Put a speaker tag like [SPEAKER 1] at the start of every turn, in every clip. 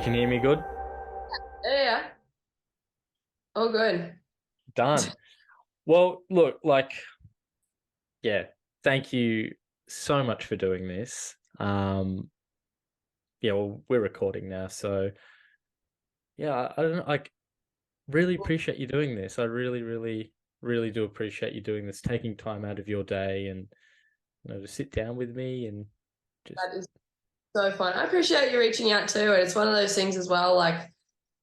[SPEAKER 1] can hear me good?
[SPEAKER 2] Yeah. Oh, good.
[SPEAKER 1] Done. Well, look, yeah, thank you so much for doing this. Yeah, well, we're recording now, so yeah, I don't know, really appreciate you doing this. I really, really, really do appreciate you doing this, taking time out of your day and to sit down with me and just
[SPEAKER 2] That is so fun. I appreciate you reaching out too. And it's one of those things as well, like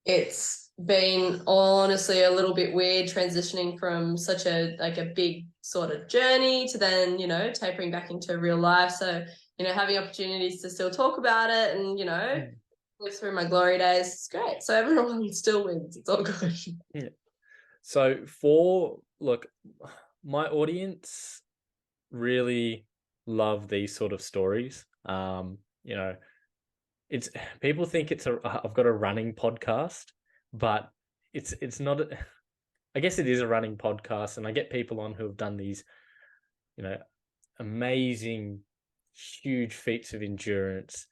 [SPEAKER 2] it's been honestly a little bit weird transitioning from such a big sort of journey to then, tapering back into real life. So, having opportunities to still talk about it and,
[SPEAKER 1] Mm.
[SPEAKER 2] live through my glory days, it's great. So everyone still wins. It's all good.
[SPEAKER 1] Yeah. So for look, my audience really love these sort of stories. You know, it's people think I've got a running podcast, but it's not. I guess it is a running podcast, and I get people on who have done these, you know, amazing, huge feats of endurance.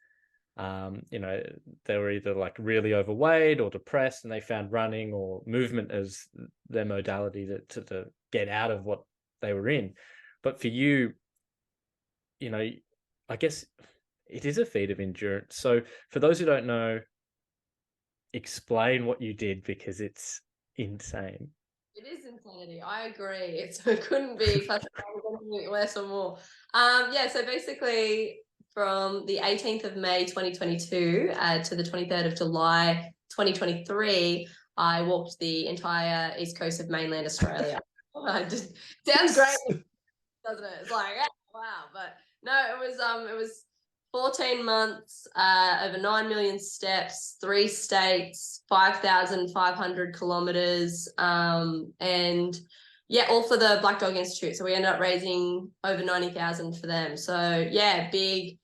[SPEAKER 1] You know, they were either like really overweight or depressed, and they found running or movement as their modality to get out of what they were in. But for you, you know, I guess it is a feat of endurance. So for those who don't know, explain what you did because it's insane.
[SPEAKER 2] It is insanity. I agree. It couldn't be frustrating less or more. Yeah, so basically from the 18th of May 2022 to the 23rd of July 2023, I walked the entire east coast of mainland Australia. Just sounds great, doesn't it? It's like, wow. But no, it was 14 months, over 9 million steps, 3 states, 5,500 kilometers, and yeah, all for the Black Dog Institute. So we ended up raising over 90,000 for them. So yeah, big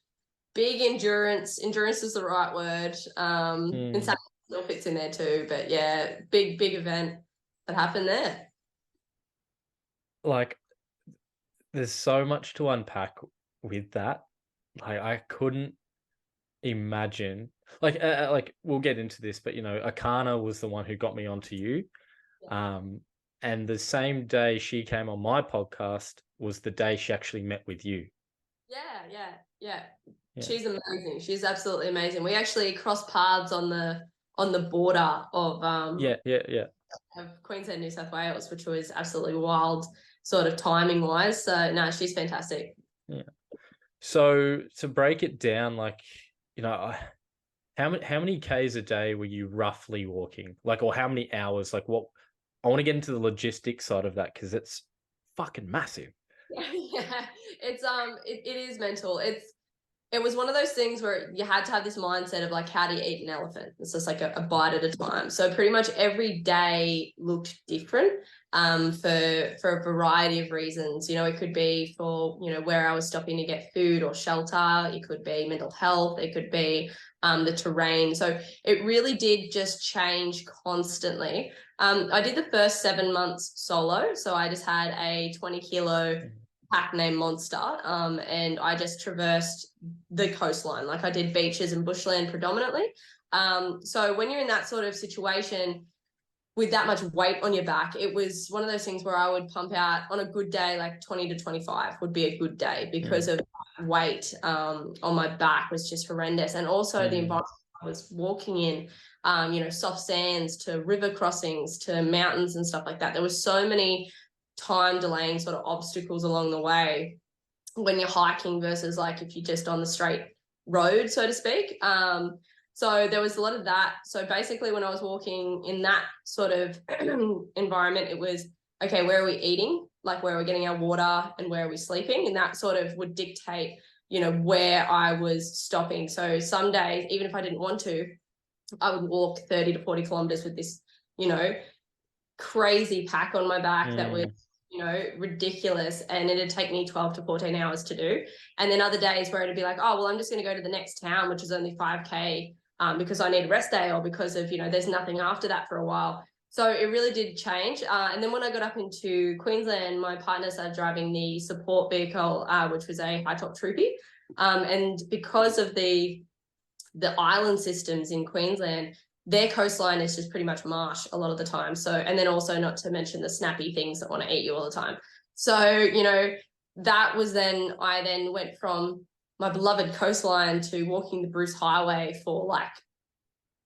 [SPEAKER 2] endurance. Endurance is the right word.
[SPEAKER 1] Mm.
[SPEAKER 2] Insanity still fits in there too, but yeah, big event that happened there.
[SPEAKER 1] Like, there's so much to unpack with that. Like, I couldn't imagine. Like we'll get into this, but Akana was the one who got me onto you.
[SPEAKER 2] Yeah,
[SPEAKER 1] Um, and the same day she came on my podcast was the day she actually met with you.
[SPEAKER 2] yeah.
[SPEAKER 1] Yeah,
[SPEAKER 2] She's amazing. She's absolutely amazing. We actually crossed paths on the border
[SPEAKER 1] yeah.
[SPEAKER 2] of Queensland, New South Wales, which was absolutely wild, sort of timing wise. So no, she's fantastic.
[SPEAKER 1] Yeah. So to break it down, how many Ks a day were you roughly walking? Like, or how many hours? Like, what? I want to get into the logistics side of that because it's fucking massive.
[SPEAKER 2] Yeah, it is mental. It was one of those things where you had to have this mindset of like, how do you eat an elephant? It's just like a bite at a time. So pretty much every day looked different, for a variety of reasons. It could be for, where I was stopping to get food or shelter. It could be mental health. It could be the terrain. So it really did just change constantly. I did the first 7 months solo. So I just had a 20 kilo pack named Monster, and I just traversed the coastline. Like I did beaches and bushland predominantly. So when you're in that sort of situation with that much weight on your back, it was one of those things where I would pump out on a good day, like 20 to 25 would be a good day because
[SPEAKER 1] Mm,
[SPEAKER 2] of weight on my back was just horrendous. And also the
[SPEAKER 1] mm,
[SPEAKER 2] environment I was walking in, soft sands to river crossings to mountains and stuff like that. There were so many time delaying sort of obstacles along the way when you're hiking versus like if you're just on the straight road, so to speak. So there was a lot of that. So basically, when I was walking in that sort of environment, it was okay, where are we eating? Like, where are we getting our water and where are we sleeping? And that sort of would dictate, where I was stopping. So some days, even if I didn't want to, I would walk 30 to 40 kilometers with this, you know, crazy pack on my back that was,
[SPEAKER 1] mm,
[SPEAKER 2] ridiculous, and it'd take me 12 to 14 hours to do. And then other days where it'd be like, oh well, I'm just going to go to the next town, which is only 5k, because I need a rest day, or because of, there's nothing after that for a while. So it really did change. And then when I got up into Queensland, my partner started driving the support vehicle, which was a high top troopy, and because of the the island systems in Queensland, their coastline is just pretty much marsh a lot of the time. So, and then also not to mention the snappy things that want to eat you all the time. So, you know, that was then, I then went from my beloved coastline to walking the Bruce Highway for like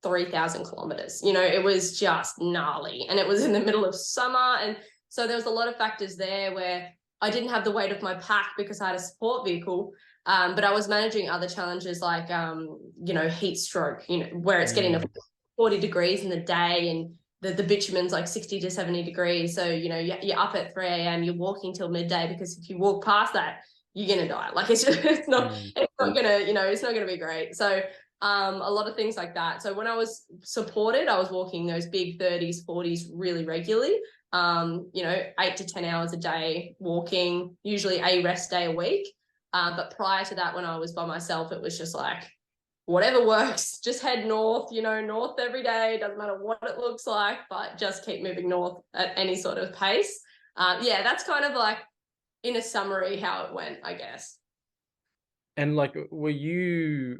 [SPEAKER 2] 3,000 kilometers. You know, it was just gnarly, and it was in the middle of summer. And so there was a lot of factors there where I didn't have the weight of my pack because I had a support vehicle. But I was managing other challenges like, you know, heat stroke, you know, where it's getting to 40 degrees in the day, and the bitumen's like 60 to 70 degrees. So, you know, you're up at 3 a.m., you're walking till midday, because if you walk past that, you're going to die. Like, it's not going to, you know, it's not going to be great. So, a lot of things like that. So when I was supported, I was walking those big 30s, 40s really regularly. You know, 8 to 10 hours a day walking, usually a rest day a week. But prior to that, when I was by myself, it was just like, whatever works, just head north, you know, north every day. Doesn't matter what it looks like, but just keep moving north at any sort of pace. Yeah, that's kind of like, in a summary, how it went, I guess.
[SPEAKER 1] And like, were you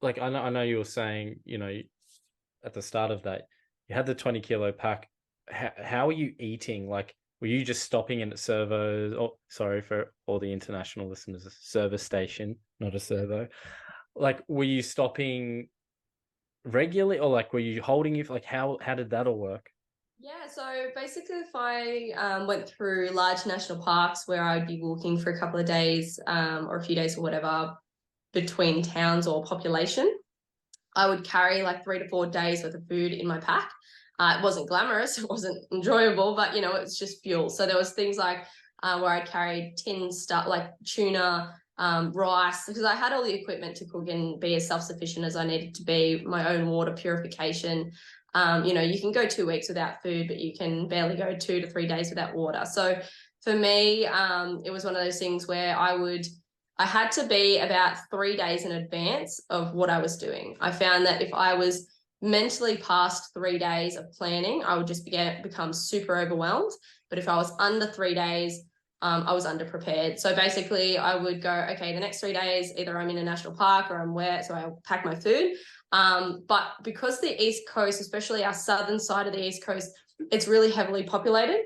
[SPEAKER 1] like, I know you were saying, you know, at the start of that, you had the 20 kilo pack. How are you eating? Like, were you just stopping in at servos? Oh, sorry for all the international listeners, a service station, not a servo. Like, were you stopping regularly, or like, were you holding you? Like, how did that all work?
[SPEAKER 2] Yeah, so basically, if I went through large national parks where I'd be walking for a couple of days, or a few days or whatever, between towns or population, I would carry like 3 to 4 days worth of food in my pack. It wasn't glamorous, it wasn't enjoyable, but you know, it's just fuel. So there was things like where I carried tin stuff like tuna, rice, because I had all the equipment to cook and be as self-sufficient as I needed to be, my own water purification. You know, you can go 2 weeks without food, but you can barely go 2 to 3 days without water. So for me, it was one of those things where I had to be about 3 days in advance of what I was doing. I found that if I was mentally past 3 days of planning, I would just become super overwhelmed. But if I was under 3 days, I was underprepared. So basically, I would go, okay, the next 3 days, either I'm in a national park or I'm where, so I pack my food. But because the East Coast, especially our southern side of the East Coast, it's really heavily populated,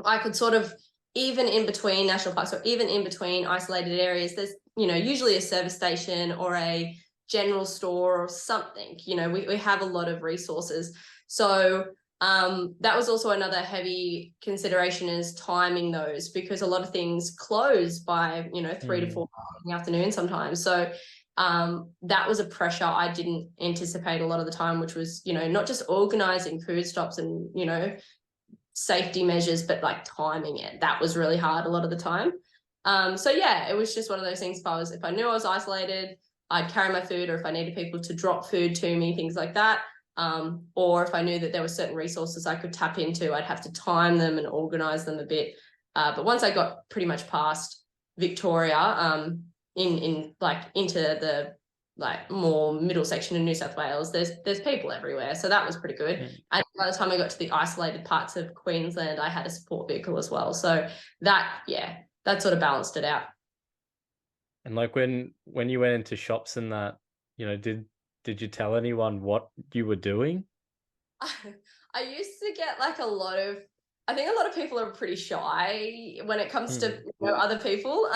[SPEAKER 2] I could sort of, even in between national parks or even in between isolated areas, there's, you know, usually a service station or a general store or something. You know, we have a lot of resources. So that was also another heavy consideration, is timing those, because a lot of things close by, you know, 3 to 4 in the afternoon sometimes. So that was a pressure I didn't anticipate a lot of the time, which was, you know, not just organizing food stops and, you know, safety measures, but like timing it. That was really hard a lot of the time. So yeah, it was just one of those things. If I knew I was isolated, I'd carry my food, or if I needed people to drop food to me, things like that. Or if I knew that there were certain resources I could tap into, I'd have to time them and organize them a bit. But once I got pretty much past Victoria, in like into the like more middle section in New South Wales, there's people everywhere. So that was pretty good. And by the time I got to the isolated parts of Queensland, I had a support vehicle as well. So that, yeah, that sort of balanced it out.
[SPEAKER 1] And like, when you went into shops and that, you know, did you tell anyone what you were doing?
[SPEAKER 2] I used to get like I think a lot of people are pretty shy when it comes to, you know, other people.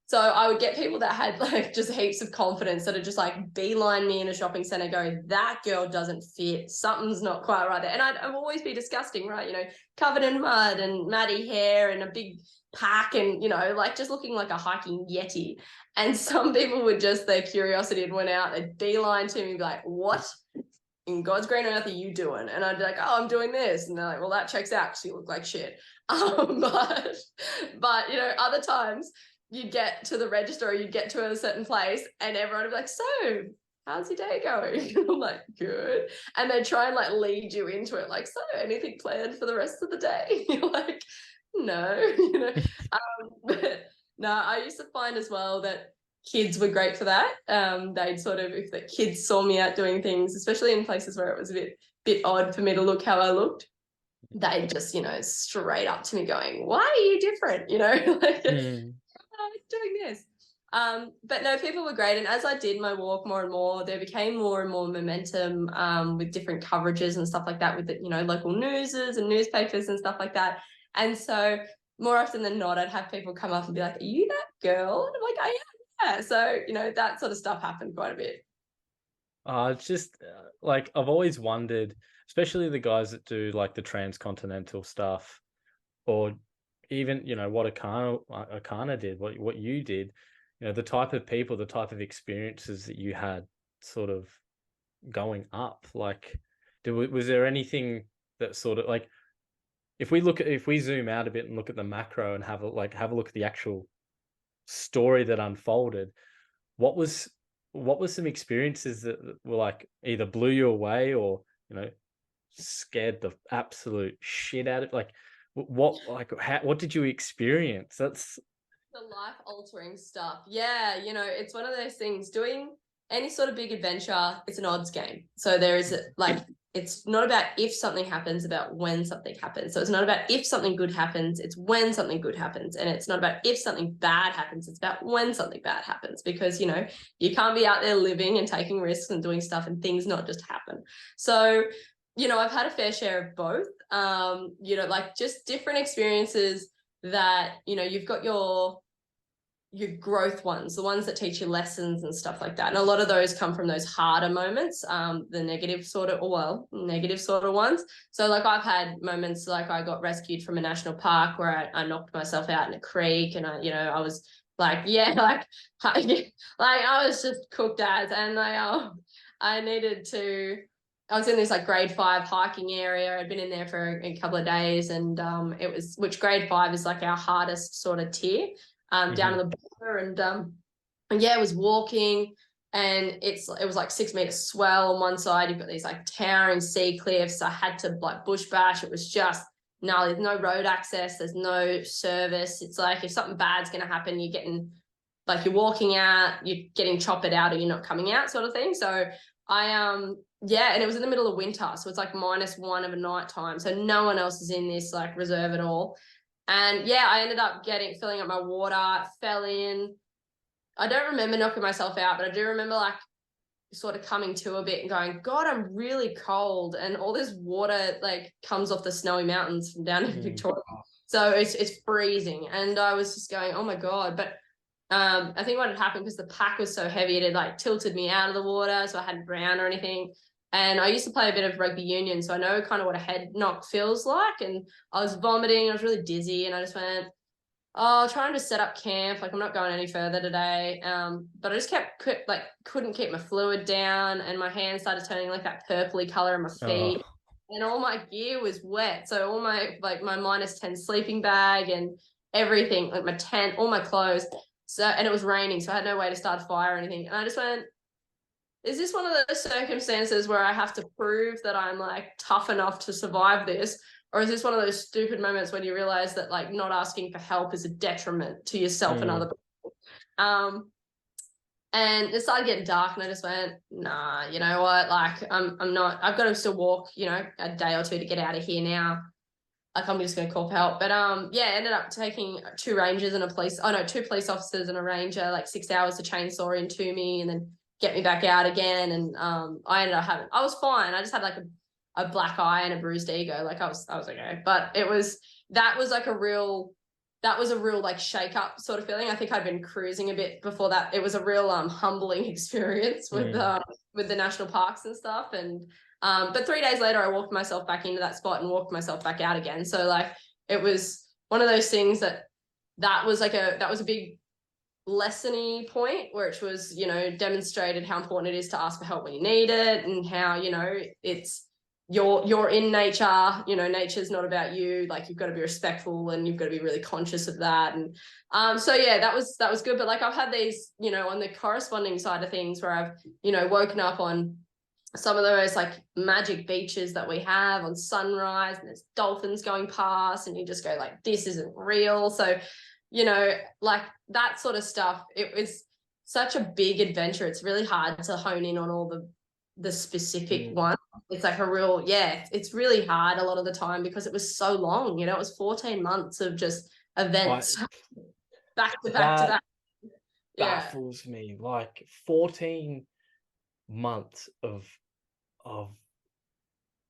[SPEAKER 2] So I would get people that had like just heaps of confidence that are just like beeline me in a shopping center, go, that girl doesn't fit, something's not quite right there. And I'd always be disgusting, right? You know, covered in mud and matty hair and a big pack and, you know, like just looking like a hiking yeti. And some people would just, their curiosity had went out, they'd beeline to me, be like, what in God's green earth are you doing? And I'd be like, oh, I'm doing this. And they're like, well, that checks out because you look like shit. But you know, other times you'd get to the register or you'd get to a certain place and everyone would be like, so how's your day going? And I'm like, good. And they try and like lead you into it, like, so anything planned for the rest of the day? You're like, no, you know. But no, I used to find as well that kids were great for that. They'd sort of, if the kids saw me out doing things, especially in places where it was a bit odd for me to look how I looked, they'd just, you know, straight up to me going, why are you different? You know, like, doing this. But no, people were great. And as I did my walk more and more, there became more and more momentum with different coverages and stuff like that with the, local newses and newspapers and stuff like that. And so more often than not, I'd have people come up and be like, "Are you that girl?" And I'm like, "I am." Yeah. So, that sort of stuff happened quite a bit.
[SPEAKER 1] It's just like I've always wondered, especially the guys that do like the transcontinental stuff, or even what Akana did, what you did, the type of people, the type of experiences that you had, sort of going up. Like, was there anything that sort of like, if we zoom out a bit and look at the macro and have a look at the actual story that unfolded, what was what were some experiences that were like either blew you away or you know scared the absolute shit out of, like, what did you experience? That's
[SPEAKER 2] The life altering stuff. Yeah, it's one of those things. Doing any sort of big adventure, it's an odds game. So there is like, it's not about if something happens, about when something happens. So it's not about if something good happens, it's when something good happens. And it's not about if something bad happens, it's about when something bad happens. Because, you can't be out there living and taking risks and doing stuff and things not just happen. So, I've had a fair share of both. Like just different experiences that, you've got your growth ones, the ones that teach you lessons and stuff like that. And a lot of those come from those harder moments, the negative sort of ones. So like I've had moments like I got rescued from a national park where I knocked myself out in a creek, and I was like, yeah, like, like I was just cooked as, and I needed to, I was in this like grade 5 hiking area. I'd been in there for a couple of days, and which grade 5 is like our hardest sort of tier, down
[SPEAKER 1] Mhm.
[SPEAKER 2] in the border, and yeah, it was walking, and it was like 6 meters swell on one side. You've got these like towering sea cliffs. I had to like bush bash. It was just no, there's no road access, there's no service. It's like if something bad's gonna happen, you're walking out, you're getting choppered out, or you're not coming out, sort of thing. So yeah, and it was in the middle of winter, so it's like -1 of a night time, so no one else is in this like reserve at all. And yeah, I ended up filling up my water, fell in. I don't remember knocking myself out, but I do remember like sort of coming to a bit and going, God, I'm really cold. And all this water like comes off the snowy mountains from down in
[SPEAKER 1] Mm.
[SPEAKER 2] Victoria. So it's freezing. And I was just going, oh my God. But I think what had happened, because the pack was so heavy, it had like tilted me out of the water, so I hadn't drowned or anything. And I used to play a bit of rugby union, so I know kind of what a head knock feels like. And I was vomiting, I was really dizzy, and I just went, oh, trying to set up camp. Like, I'm not going any further today. But I just couldn't keep my fluid down, and my hands started turning like that purpley color in my feet,
[SPEAKER 1] Oh,
[SPEAKER 2] and all my gear was wet. So all my like my -10 sleeping bag and everything, like my tent, all my clothes. So, and it was raining, so I had no way to start a fire or anything. And I just went, is this one of those circumstances where I have to prove that I'm like tough enough to survive this? Or is this one of those stupid moments when you realize that like not asking for help is a detriment to yourself and other
[SPEAKER 1] mm.
[SPEAKER 2] people? And it started getting dark, and I just went, nah, you know what? Like, I'm not, I've got to still walk, a day or two to get out of here now. Like, I'm just going to call for help. But yeah, ended up taking two rangers and two police officers and a ranger, like 6 hours to chainsaw into me and then get me back out again. And I ended up I was fine. I just had like a black eye and a bruised ego. Like I was okay. But that was like a real like shake up sort of feeling. I think I'd been cruising a bit before that. It was a real humbling experience with
[SPEAKER 1] Mm.
[SPEAKER 2] the national parks and stuff. And but 3 days later, I walked myself back into that spot and walked myself back out again. So like it was one of those things that was a big lessony point, which was demonstrated how important it is to ask for help when you need it, and how it's you're in nature. Nature's not about you. Like, you've got to be respectful, and you've got to be really conscious of that. And so yeah, that was good. But like, I've had these on the corresponding side of things where I've woken up on some of those like magic beaches that we have on sunrise, and there's dolphins going past, and you just go like, this isn't real. So like that sort of stuff, it was such a big adventure. It's really hard to hone in on all the specific
[SPEAKER 1] Mm.
[SPEAKER 2] ones. It's like it's really hard a lot of the time, because it was so long. It was 14 months of just
[SPEAKER 1] I
[SPEAKER 2] events back to back to
[SPEAKER 1] that
[SPEAKER 2] back. Yeah.
[SPEAKER 1] baffles me. Like 14 months of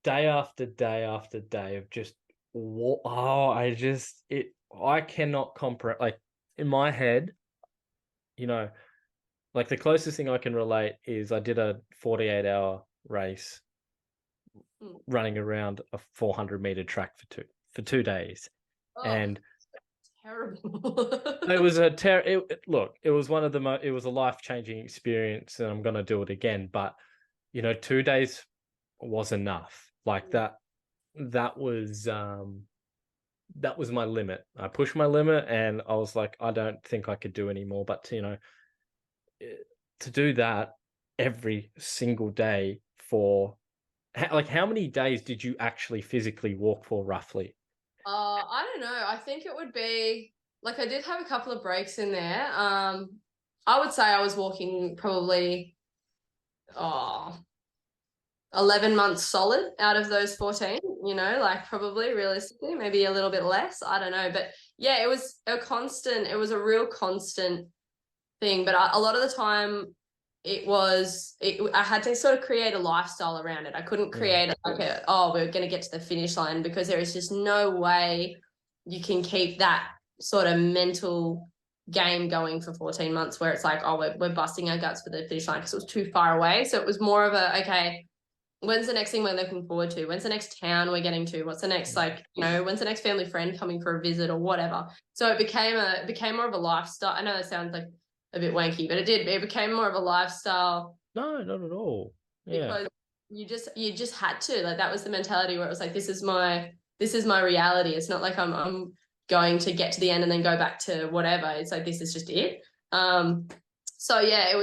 [SPEAKER 1] day after day after day of just I just it I cannot comprehend. Like in my head, you know, like the closest thing I can relate is I did a 48-hour race
[SPEAKER 2] Mm.
[SPEAKER 1] running around a 400-meter track for 2 days,
[SPEAKER 2] Oh,
[SPEAKER 1] and
[SPEAKER 2] terrible.
[SPEAKER 1] it was a look. It was one of the it was a life-changing experience, and I'm gonna do it again. But 2 days was enough. Like that was that was my limit. I pushed my limit, and I was like, I don't think I could do anymore. But to do that every single day for like how many days did you actually physically walk for roughly?
[SPEAKER 2] I don't know. I think it would be like I did have a couple of breaks in there. I would say I was walking probably oh 11 months solid out of those 14, like probably realistically, maybe a little bit less. I don't know. But yeah, it was a real constant thing. But a lot of the time, I had to sort of create a lifestyle around it. I couldn't
[SPEAKER 1] Mm.
[SPEAKER 2] create oh, we're going to get to the finish line, because there is just no way you can keep that sort of mental game going for 14 months where it's like, oh, we're busting our guts for the finish line, because it was too far away. So it was more of okay, when's the next thing we're looking forward to? When's the next town we're getting to? What's the next, when's the next family friend coming for a visit or whatever? So it became more of a lifestyle. I know that sounds like a bit wanky, but it became more of a lifestyle,
[SPEAKER 1] No, not at all. Yeah.
[SPEAKER 2] because you just had to. Like, that was the mentality where it was like, this is my reality. It's not like I'm going to get to the end and then go back to whatever. It's like, this is just it. So yeah, it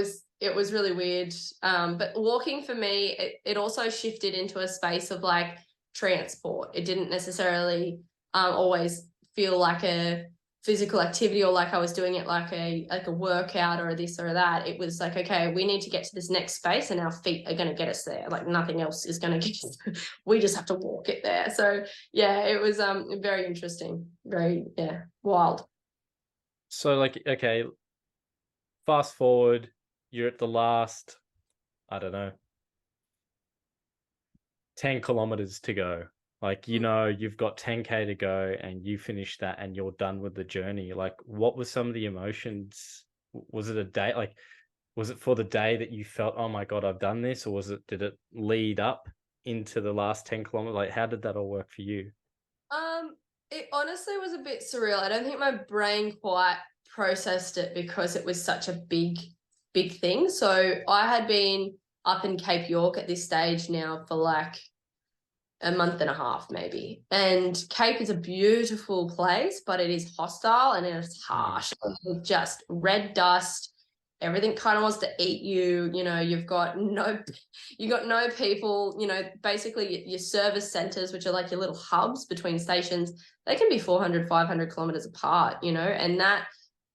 [SPEAKER 2] was really weird. But walking for me, it also shifted into a space of like transport. It didn't necessarily always feel like a physical activity, or like I was doing it like a workout or this or that. It was like, okay, we need to get to this next space, and our feet are going to get us there. Like, nothing else is going to get us. We just have to walk it there. So yeah, it was very interesting, very, yeah, wild.
[SPEAKER 1] So like, okay, fast forward, you're at the last, I don't know, 10 kilometers to go. Like, you've got 10K to go and you finish that and you're done with the journey. Like, what were some of the emotions? Was it a day? Like, was it for the day that you felt, oh my God, I've done this? Or did it lead up into the last 10 kilometers? Like, how did that all work for you?
[SPEAKER 2] Um, it honestly was a bit surreal. I don't think my brain quite processed it, because it was such a big, big thing. So I had been up in Cape York at this stage now for like a month and a half, maybe. And Cape is a beautiful place, but it is hostile and it's
[SPEAKER 1] Mm.
[SPEAKER 2] harsh. Just red dust. Everything kind of wants to eat you. You've got no people. Basically your service centers, which are like your little hubs between stations, they can be 400, 500 kilometers apart. And that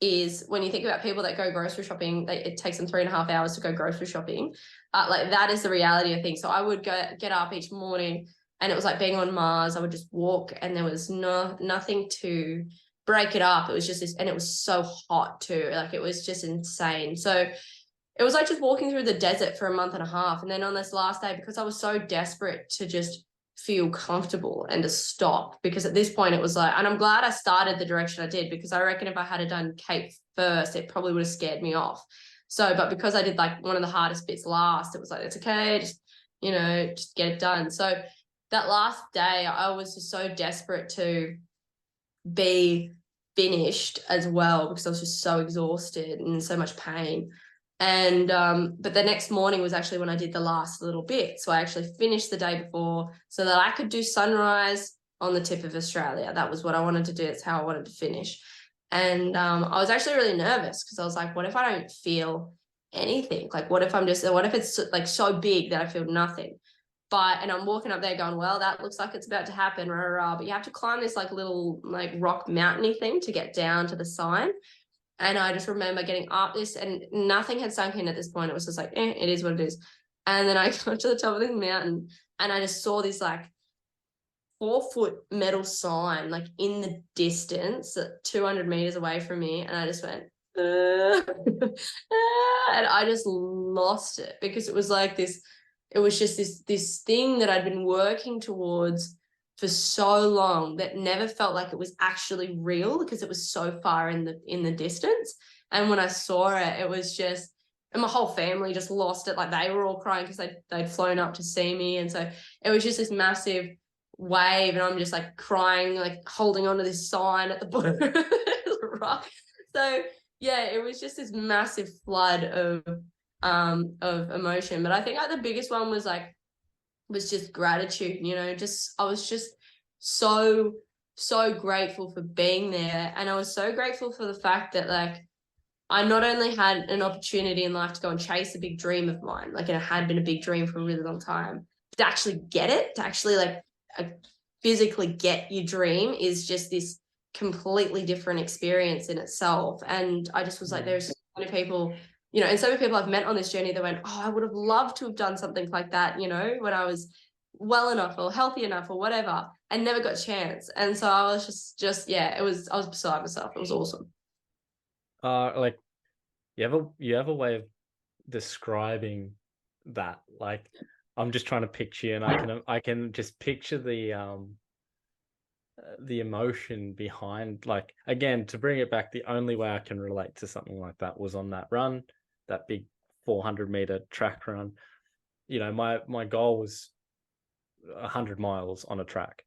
[SPEAKER 2] is, when you think about people that go grocery shopping, it takes them 3.5 hours to go grocery shopping. Like, that is the reality of things. So I would get up each morning, and it was like being on Mars. I would just walk, and there was nothing to break it up. It was just this, and it was so hot too. Like, it was just insane. So it was like just walking through the desert for a month and a half. And then on this last day, because I was so desperate to just feel comfortable and to stop, because at this point it was like, and I'm glad I started the direction I did, because I reckon if I had done Cape first, it probably would have scared me off. So, but because I did like one of the hardest bits last, it was like, it's okay, just get it done. So that last day, I was just so desperate to be finished as well, because I was just so exhausted and in so much pain. And but the next morning was actually when I did the last little bit. So I actually finished the day before, so that I could do sunrise on the tip of Australia. That was what I wanted to do. It's how I wanted to finish. And I was actually really nervous, because I was like, what if I don't feel anything? Like, what if it's like so big that I feel nothing? And I'm walking up there going, well, that looks like it's about to happen, rah, rah, rah. But you have to climb this like little like rock mountainy thing to get down to the sign. And I just remember getting up this, and nothing had sunk in at this point. It was just like, it is what it is. And then I got to the top of this mountain, and I just saw this like 4-foot metal sign like in the distance, 200 meters away from me. And I just went, and I just lost it because it was like this, it was just this thing that I'd been working towards for so long that never felt like it was actually real because it was so far in the distance. And when I saw it, it was just, and my whole family just lost it. Like they were all crying because they'd flown up to see me. And so it was just this massive wave, and I'm just like crying, like holding onto this sign at the bottom. Right. So yeah, it was just this massive flood of emotion. But I think like the biggest one was just gratitude, you know, just I was just so grateful for being there. And I was so grateful for the fact that like I not only had an opportunity in life to go and chase a big dream of mine, like it had been a big dream for a really long time, to actually get it, to actually like physically get your dream is just this completely different experience in itself. And I just was like, there's so many people, you know, and so many people I've met on this journey that went, oh, I would have loved to have done something like that, you know, when I was well enough or healthy enough or whatever, and never got a chance. And so I was just yeah, I was beside myself. It was awesome.
[SPEAKER 1] Like you have a way of describing that. Like I'm just trying to picture, and I can just picture the emotion behind, like, again, to bring it back, the only way I can relate to something like that was on that run, that big 400-meter track run. You know, my goal was 100 miles on a track,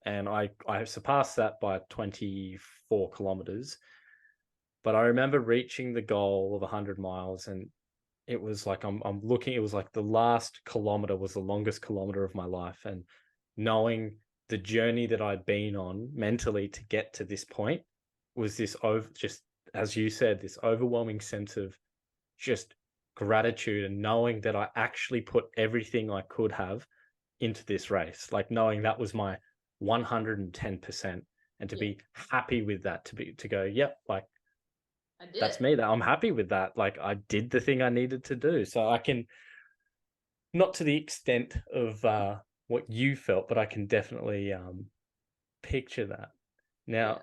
[SPEAKER 1] and I surpassed that by 24 kilometers. But I remember reaching the goal of 100 miles, and it was like I'm looking. It was like the last kilometer was the longest kilometer of my life, and knowing the journey that I'd been on mentally to get to this point was this just as you said, this overwhelming sense of just gratitude, and knowing that I actually put everything I could have into this race, like knowing that was my 110%, and to be happy with that, to go, yep, like
[SPEAKER 2] I did
[SPEAKER 1] that's
[SPEAKER 2] it.
[SPEAKER 1] me, that I'm happy with that, like I did the thing I needed to do. So I can, not to the extent of what you felt, but I can definitely picture that.
[SPEAKER 2] Yeah.
[SPEAKER 1] Now,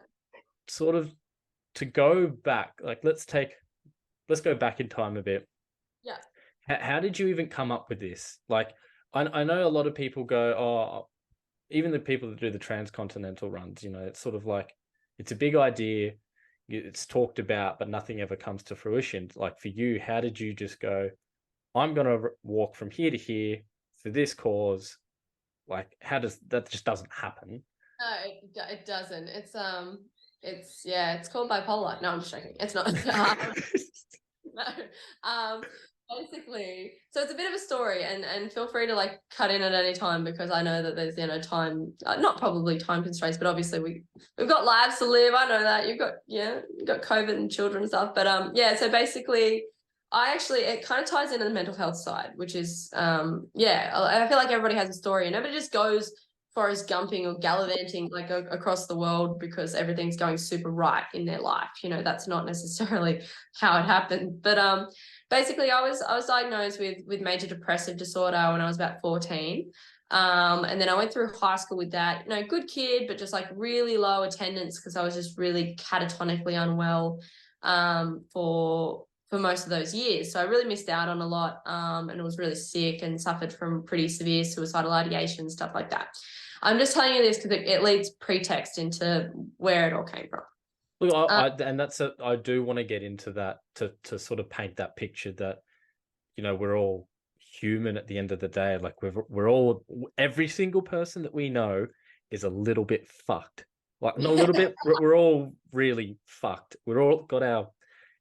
[SPEAKER 1] sort of to go back, like let's go back in time a bit.
[SPEAKER 2] Yeah.
[SPEAKER 1] How did you even come up with this? Like, I know a lot of people go, oh, even the people that do the transcontinental runs, you know, it's sort of like it's a big idea, it's talked about, but nothing ever comes to fruition. Like for you, how did you just go, I'm going to walk from here to here for this cause? Like, how does that, just doesn't happen?
[SPEAKER 2] No, it doesn't. It's yeah, it's called bipolar. No, I'm just joking. It's not. No. Um, basically, so it's a bit of a story, and feel free to like cut in at any time because I know that there's time, not probably time constraints, but obviously we've got lives to live. I know that you've got COVID and children and stuff, but yeah. So basically, it kind of ties into the mental health side, which is yeah. I feel like everybody has a story, and nobody just goes Forrest Gumping or gallivanting like across the world because everything's going super right in their life. You know, that's not necessarily how it happened. But basically, I was diagnosed with major depressive disorder when I was about 14. And then I went through high school with that. You know, good kid, but just like really low attendance because I was just really catatonically unwell for most of those years. So I really missed out on a lot and was really sick and suffered from pretty severe suicidal ideation, stuff like that. I'm just telling you this because it leads pretext into where it all came from.
[SPEAKER 1] Look, and I do want to get into that, to sort of paint that picture that, you know, we're all human at the end of the day. Like we're all, every single person that we know is a little bit fucked. Like not a little bit, we're all really fucked. We're all got our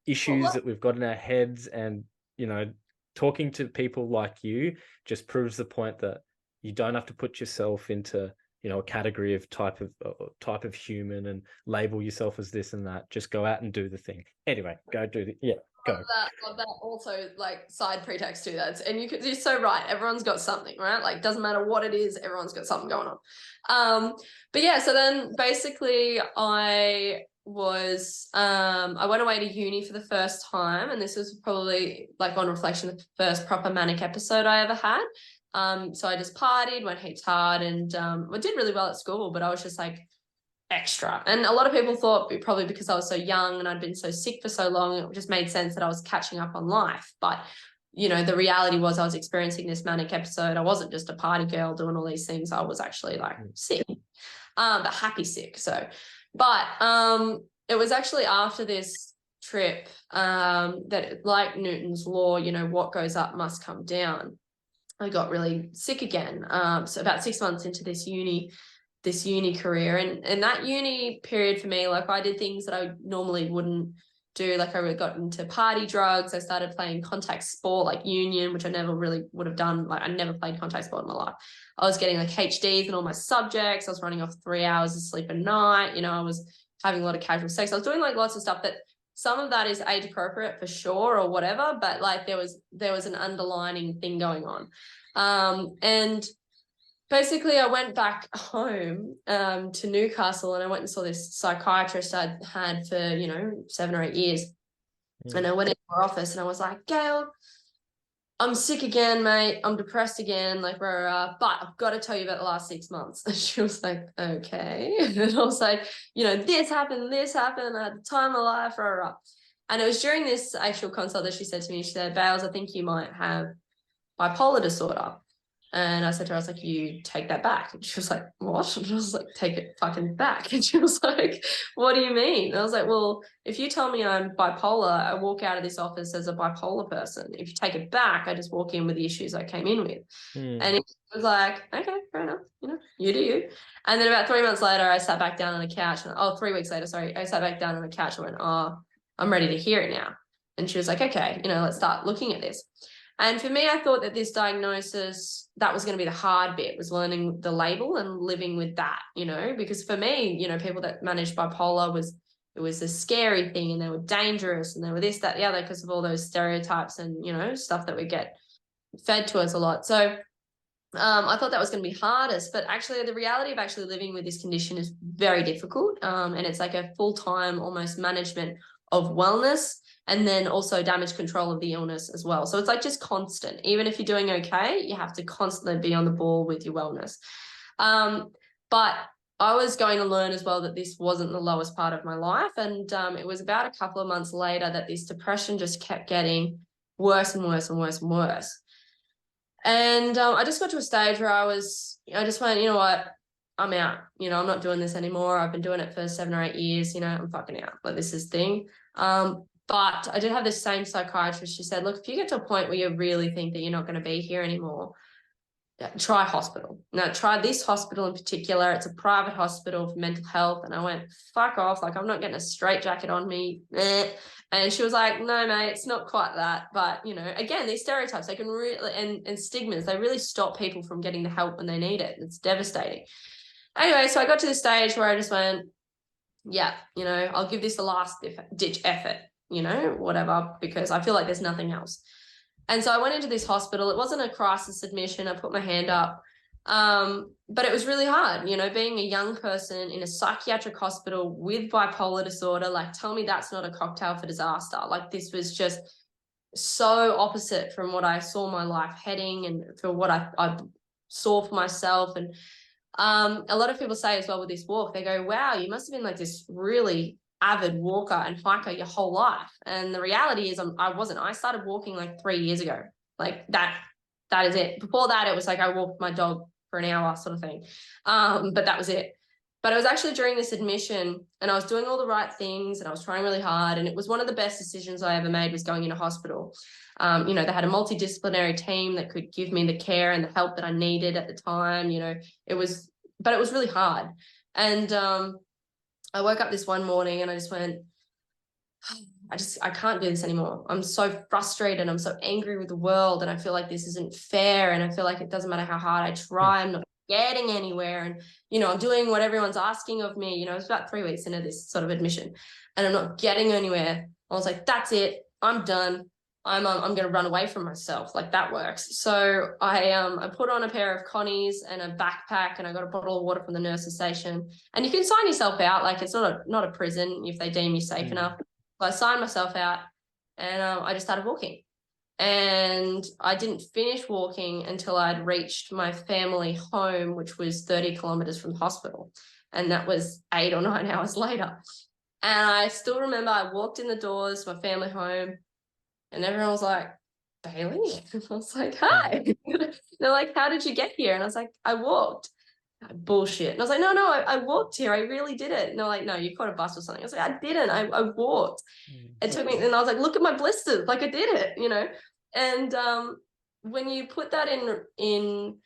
[SPEAKER 1] issues that we've got in our heads, and you know, talking to people like you just proves the point that you don't have to put yourself into, you know, a category of type of human and label yourself as this and that. Just go out and do the thing. Anyway, go do the, yeah, go.
[SPEAKER 2] Love that also like side pretext to that. And you're so right. Everyone's got something, right? Like doesn't matter what it is, everyone's got something going on. But yeah, so then basically I went away to uni for the first time, and this was probably like on reflection the first proper manic episode I ever had. So I just partied, went heaps hard, and I did really well at school, but I was just like extra. And a lot of people thought probably because I was so young and I'd been so sick for so long, it just made sense that I was catching up on life. But, the reality was I was experiencing this manic episode. I wasn't just a party girl doing all these things. I was actually like sick, but happy sick. But it was actually after this trip that, like Newton's law, what goes up must come down. I got really sick again. So about 6 months into this uni career, and that uni period for me, like I did things that I normally wouldn't do. Like I really got into party drugs. I started playing contact sport like union, which I never really would have done. Like I never played contact sport in my life. I was getting like HDs in all my subjects. I was running off 3 hours of sleep a night. I was having a lot of casual sex. I was doing like lots of stuff that some of that is age appropriate for sure or whatever, but like there was an underlining thing going on. And basically I went back home to Newcastle, and I went and saw this psychiatrist I'd had for, 7 or 8 years. And I went into her office and I was like, Gail, I'm sick again, mate. I'm depressed again, like, but I've got to tell you about the last 6 months. And she was like, okay. And I was like, this happened. I had the time of my life, rah, rah. And it was during this actual consult that she said to me, she said, Bales, I think you might have bipolar disorder. And I said to her, I was like, you take that back. And she was like, what? And I was like, take it fucking back. And she was like, what do you mean? And I was like, well, if you tell me I'm bipolar, I walk out of this office as a bipolar person. If you take it back, I just walk in with the issues I came in with. And it was like, okay, fair enough. You do you. And then about 3 months later, I sat back down on the couch. 3 weeks later, sorry, I sat back down on the couch and went, I'm ready to hear it now. And she was like, okay, let's start looking at this. And for me, I thought that this diagnosis, that was going to be the hard bit, was learning the label and living with that, because for me, people that managed bipolar it was a scary thing, and they were dangerous, and they were this, that, the other, because of all those stereotypes and, stuff that we get fed to us a lot. So I thought that was going to be hardest, but actually the reality of actually living with this condition is very difficult. And it's like a full-time almost management of wellness, and then also damage control of the illness as well. So it's like just constant. Even if you're doing okay, you have to constantly be on the ball with your wellness. But I was going to learn as well that this wasn't the lowest part of my life. And it was about a couple of months later that this depression just kept getting worse and worse and worse and worse. And I just got to a stage where I just went, you know what, I'm out. I'm not doing this anymore. I've been doing it for 7 or 8 years. I'm fucking out. Like, this is the thing. But I did have this same psychiatrist. She said, look, if you get to a point where you really think that you're not going to be here anymore, try hospital. Now, try this hospital in particular. It's a private hospital for mental health. And I went, fuck off. Like, I'm not getting a straitjacket on me. And she was like, no, mate, it's not quite that. But, again, these stereotypes, they can really, and stigmas, they really stop people from getting the help when they need it. It's devastating. Anyway, so I got to this stage where I just went, yeah, I'll give this the last ditch effort, whatever, because I feel like there's nothing else. And so I went into this hospital. It wasn't a crisis admission. I put my hand up. But it was really hard, being a young person in a psychiatric hospital with bipolar disorder. Like, tell me that's not a cocktail for disaster. Like, this was just so opposite from what I saw my life heading, and for what I saw for myself. And a lot of people say as well with this walk, they go, wow, you must have been like this really avid walker and hiker your whole life. And the reality is I wasn't. I started walking like 3 years ago. Like that is it. Before that, it was like I walked my dog for an hour sort of thing. But that was it. But it was actually during this admission, and I was doing all the right things, and I was trying really hard. And it was one of the best decisions I ever made, was going into hospital. They had a multidisciplinary team that could give me the care and the help that I needed at the time. It was really hard. And I woke up this one morning and I just went, I can't do this anymore. I'm so frustrated. I'm so angry with the world. And I feel like this isn't fair. And I feel like it doesn't matter how hard I try, I'm not getting anywhere. And, I'm doing what everyone's asking of me. It was about 3 weeks into this sort of admission, and I'm not getting anywhere. I was like, that's it. I'm done. I'm going to run away from myself. Like, that works. So I put on a pair of connies and a backpack, and I got a bottle of water from the nurse's station. And you can sign yourself out. Like, it's not a prison if they deem you safe enough. So I signed myself out, and I just started walking. And I didn't finish walking until I'd reached my family home, which was 30 kilometers from the hospital. And that was 8 or 9 hours later. And I still remember I walked in the doors, my family home, and everyone was like, Bailey? And I was like, hi. They're like, how did you get here? And I was like, I walked. Bullshit. And I was like, no, I walked here. I really did it. And they're like, no, you caught a bus or something. I was like, I didn't. I walked. It took me, and I was like, look at my blisters. Like, I did it, you know? And when you put that in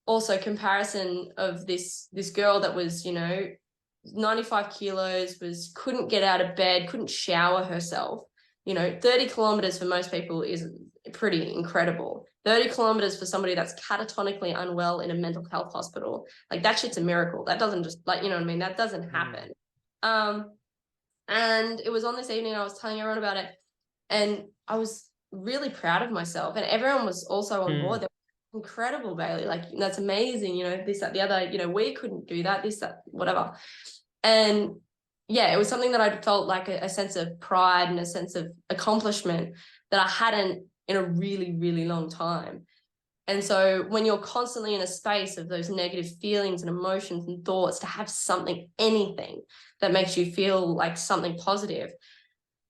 [SPEAKER 2] also comparison of this girl that was, you know, 95 kilos, couldn't get out of bed, couldn't shower herself. You know, 30 kilometers for most people is pretty incredible. 30 kilometers for somebody that's catatonically unwell in a mental health hospital, like that shit's a miracle. That doesn't just, like, you know what I mean? That doesn't happen. And it was on this evening, I was telling everyone about it, and I was really proud of myself, and everyone was also on board. They were incredible, Bailey, like, that's amazing, you know, this, that, the other, you know, we couldn't do that, this, that, whatever. And yeah, it was something that I felt like a sense of pride and a sense of accomplishment that I hadn't in a really, really long time. And so when you're constantly in a space of those negative feelings and emotions and thoughts, to have something, anything that makes you feel like something positive,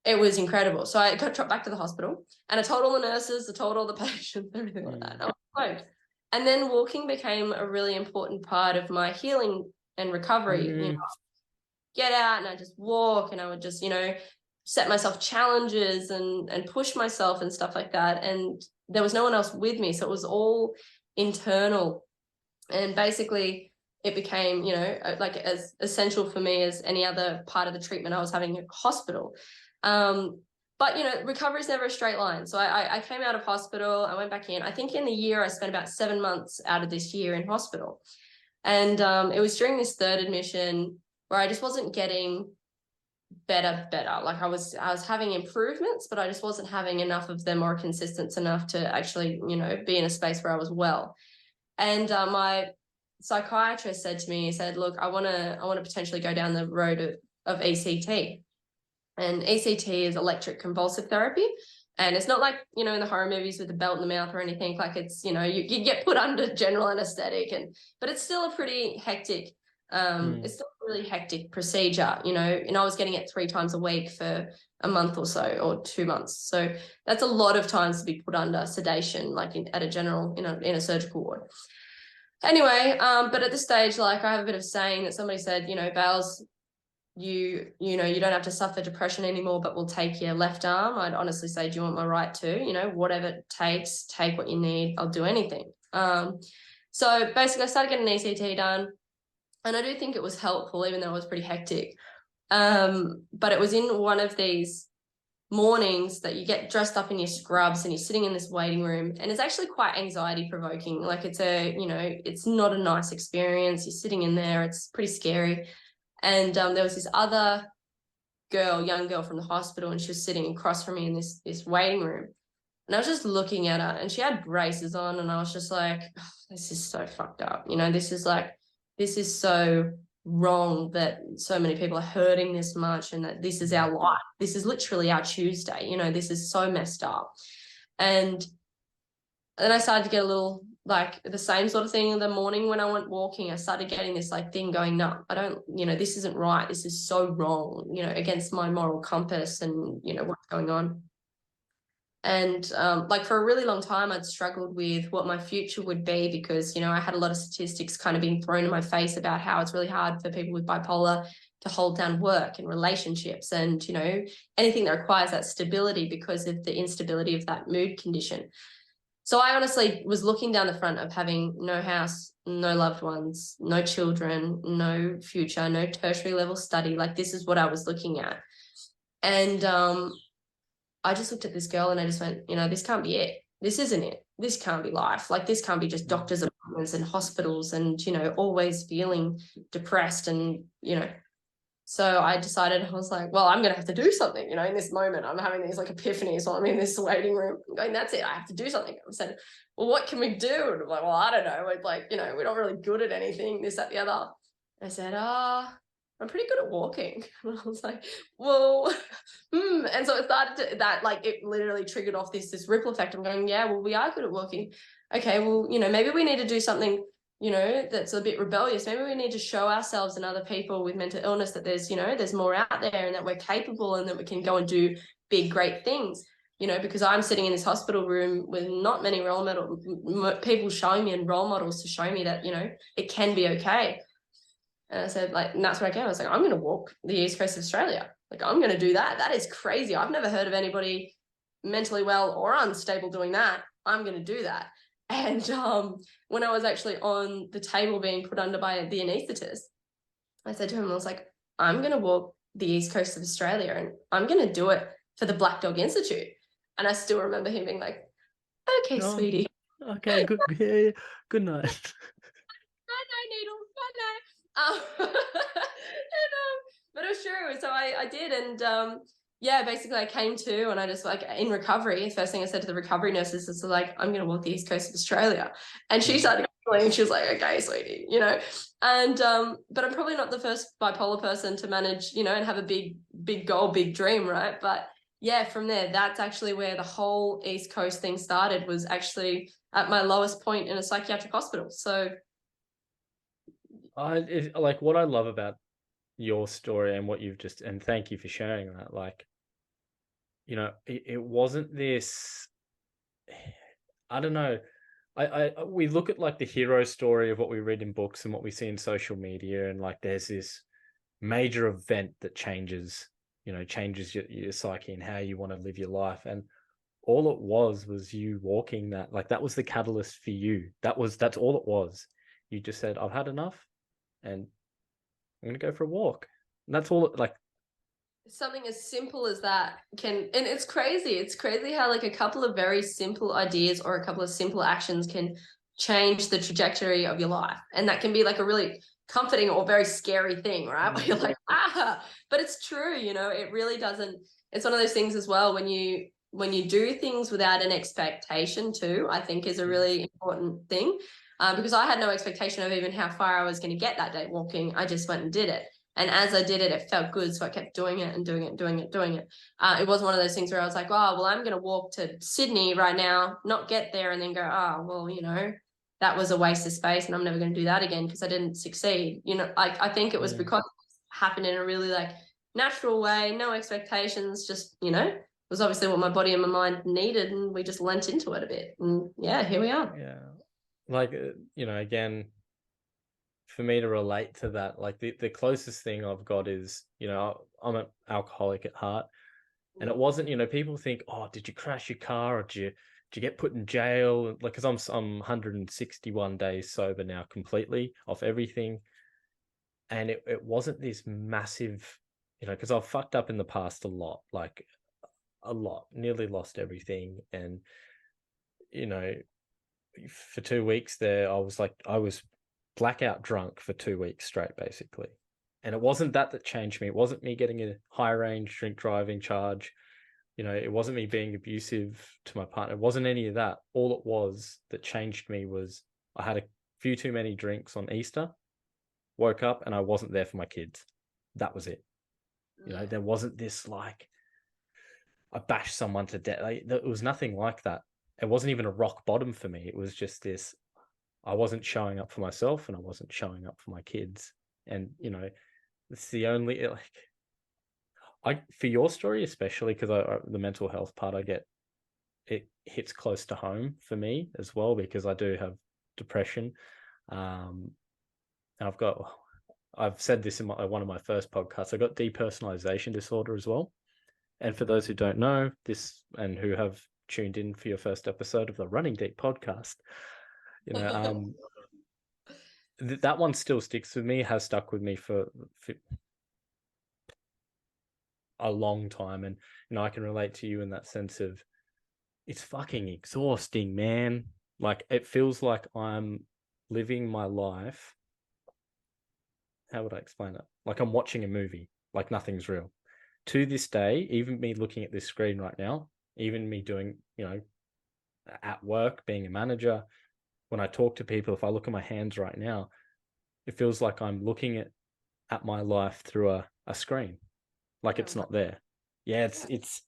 [SPEAKER 2] it was incredible. So I got dropped back to the hospital, and I told all the nurses, I told all the patients, everything like that. And I was stoked. And then walking became a really important part of my healing and recovery. You know, get out and I just walk, and I would just, you know, set myself challenges and push myself and stuff like that. And there was no one else with me. So it was all internal. And basically it became, you know, like as essential for me as any other part of the treatment I was having at hospital. But, you know, recovery is never a straight line. So I came out of hospital, I went back in. I think in the year I spent about 7 months out of this year in hospital. And it was during this third admission where I just wasn't getting better. Like I was having improvements, but I just wasn't having enough of them or consistent enough to actually, you know, be in a space where I was well. And my psychiatrist said to me, he said, look, I want to potentially go down the road of ECT. And ECT is electric convulsive therapy. And it's not like, you know, in the horror movies with the belt in the mouth or anything. Like, it's, you know, you get put under general anesthetic, but it's still a pretty hectic, it's still a really hectic procedure, you know, and I was getting it 3 times a week for a month or so, or 2 months. So that's a lot of times to be put under sedation, like at a general, in a surgical ward. Anyway, but at this stage, like, I have a bit of saying that somebody said, you know, Bales, you know, you don't have to suffer depression anymore, but we'll take your left arm. I'd honestly say, do you want my right too? You know, whatever it takes, take what you need. I'll do anything. So basically I started getting an ECT done, and I do think it was helpful, even though it was pretty hectic. But it was in one of these mornings that you get dressed up in your scrubs and you're sitting in this waiting room, and it's actually quite anxiety provoking. Like, it's you know, it's not a nice experience. You're sitting in there, it's pretty scary. And there was this other young girl from the hospital, and she was sitting across from me in this waiting room. And I was just looking at her, and she had braces on, and I was just like, oh, this is so fucked up. You know, this is so wrong that so many people are hurting this much, and that this is our life. This is literally our Tuesday. You know, this is so messed up. And then I started to get a little, like, the same sort of thing in the morning when I went walking. I started getting this, like, thing going, no, I don't, you know, this isn't right. This is so wrong, you know, against my moral compass and, you know, what's going on. And like, for a really long time, I'd struggled with what my future would be, because, you know, I had a lot of statistics kind of being thrown in my face about how it's really hard for people with bipolar to hold down work and relationships and, you know, anything that requires that stability because of the instability of that mood condition. So I honestly was looking down the front of having no house, no loved ones, no children, no future, no tertiary level study. Like, this is what I was looking at. And I just looked at this girl and I just went, you know, this can't be it. This isn't it. This can't be life. Like, this can't be just doctors' appointments and hospitals and, you know, always feeling depressed and, you know. So I decided, I was like, well, I'm going to have to do something, you know, in this moment. I'm having these, like, epiphanies while I'm in this waiting room. I'm going, that's it. I have to do something. I said, well, what can we do? And I'm like, well, I don't know. We're like, you know, we're not really good at anything, this, that, the other. And I said, I'm pretty good at walking. And I was like, well, And so it started that, like, it literally triggered off this ripple effect. I'm going, yeah, well, we are good at walking. Okay, well, you know, maybe we need to do something that's a bit rebellious. Maybe we need to show ourselves and other people with mental illness that there's more out there and that we're capable and that we can go and do big, great things. Because I'm sitting in this hospital room with not many role model people showing me and role models to show me that, it can be okay. And I said, and that's where I came. I was like, I'm going to walk the East Coast of Australia. Like, I'm going to do that. That is crazy. I've never heard of anybody mentally well or unstable doing that. I'm going to do that. And when I was actually on the table being put under by the anaesthetist, I said to him, I was like, I'm going to walk the East Coast of Australia and I'm going to do it for the Black Dog Institute. And I still remember him being like, okay, sweetie.
[SPEAKER 1] Okay, good. Yeah, good night.
[SPEAKER 2] Needles. But it was true. So I did. And basically I came to and I just in recovery, the first thing I said to the recovery nurses is like, I'm going to walk the East Coast of Australia. And she started giggling and she was like, okay, sweetie, And, but I'm probably not the first bipolar person to manage, and have a big goal, big dream, right? But yeah, from there, that's actually where the whole East Coast thing started, was actually at my lowest point in a psychiatric hospital. So
[SPEAKER 1] what I love about your story and what you've and thank you for sharing that. It wasn't this, I don't know. We look at the hero story of what we read in books and what we see in social media, and there's this major event that changes your psyche and how you want to live your life. And all it was you walking that, that was the catalyst for you. That's all it was. You just said, I've had enough and I'm going to go for a walk. And that's all
[SPEAKER 2] something as simple as that and it's crazy how a couple of very simple ideas or a couple of simple actions can change the trajectory of your life. And that can be a really comforting or very scary thing, right? Where you're like, but it's true, it really doesn't. It's one of those things as well, when you do things without an expectation too, I think is a really important thing. Because I had no expectation of even how far I was going to get that day walking. I just went and did it. And as I did it, it felt good. So I kept doing it and doing it, doing it, doing it. It was one of those things where I was like, oh, well, I'm going to walk to Sydney right now, not get there and then go, oh, well, that was a waste of space and I'm never going to do that again because I didn't succeed. I think it was because it happened in a really natural way, no expectations, just, it was obviously what my body and my mind needed, and we just lent into it a bit. And yeah, here we are.
[SPEAKER 1] Yeah. Again, for me to relate to that, the closest thing I've got is, I'm an alcoholic at heart. And it wasn't, people think, oh, did you crash your car or did you get put in jail? Because I'm 161 days sober now, completely off everything. And it wasn't this massive, because I've fucked up in the past a lot, nearly lost everything. And, for 2 weeks there, I was blackout drunk for 2 weeks straight, basically. And it wasn't that changed me. It wasn't me getting a high range drink driving charge. It wasn't me being abusive to my partner. It wasn't any of that. All it was that changed me was I had a few too many drinks on Easter, woke up and I wasn't there for my kids. That was it. There wasn't this I bashed someone to death. It was nothing like that. It wasn't even a rock bottom for me. It was just this, I wasn't showing up for myself and I wasn't showing up for my kids. And, it's the only, for your story, especially because the mental health part, it hits close to home for me as well, because I do have depression. And I've said this in one of my first podcasts, I got depersonalization disorder as well. And for those who don't know this and who have tuned in for your first episode of the Running Deep podcast, that one still sticks with me, has stuck with me for a long time. And, I can relate to you in that sense of it's fucking exhausting, man. It feels like I'm living my life. How would I explain it? I'm watching a movie, nothing's real. To this day, even me looking at this screen right now, even me doing, at work, being a manager, when I talk to people, if I look at my hands right now, it feels like I'm looking at my life through a screen. It's not there. Yeah, it's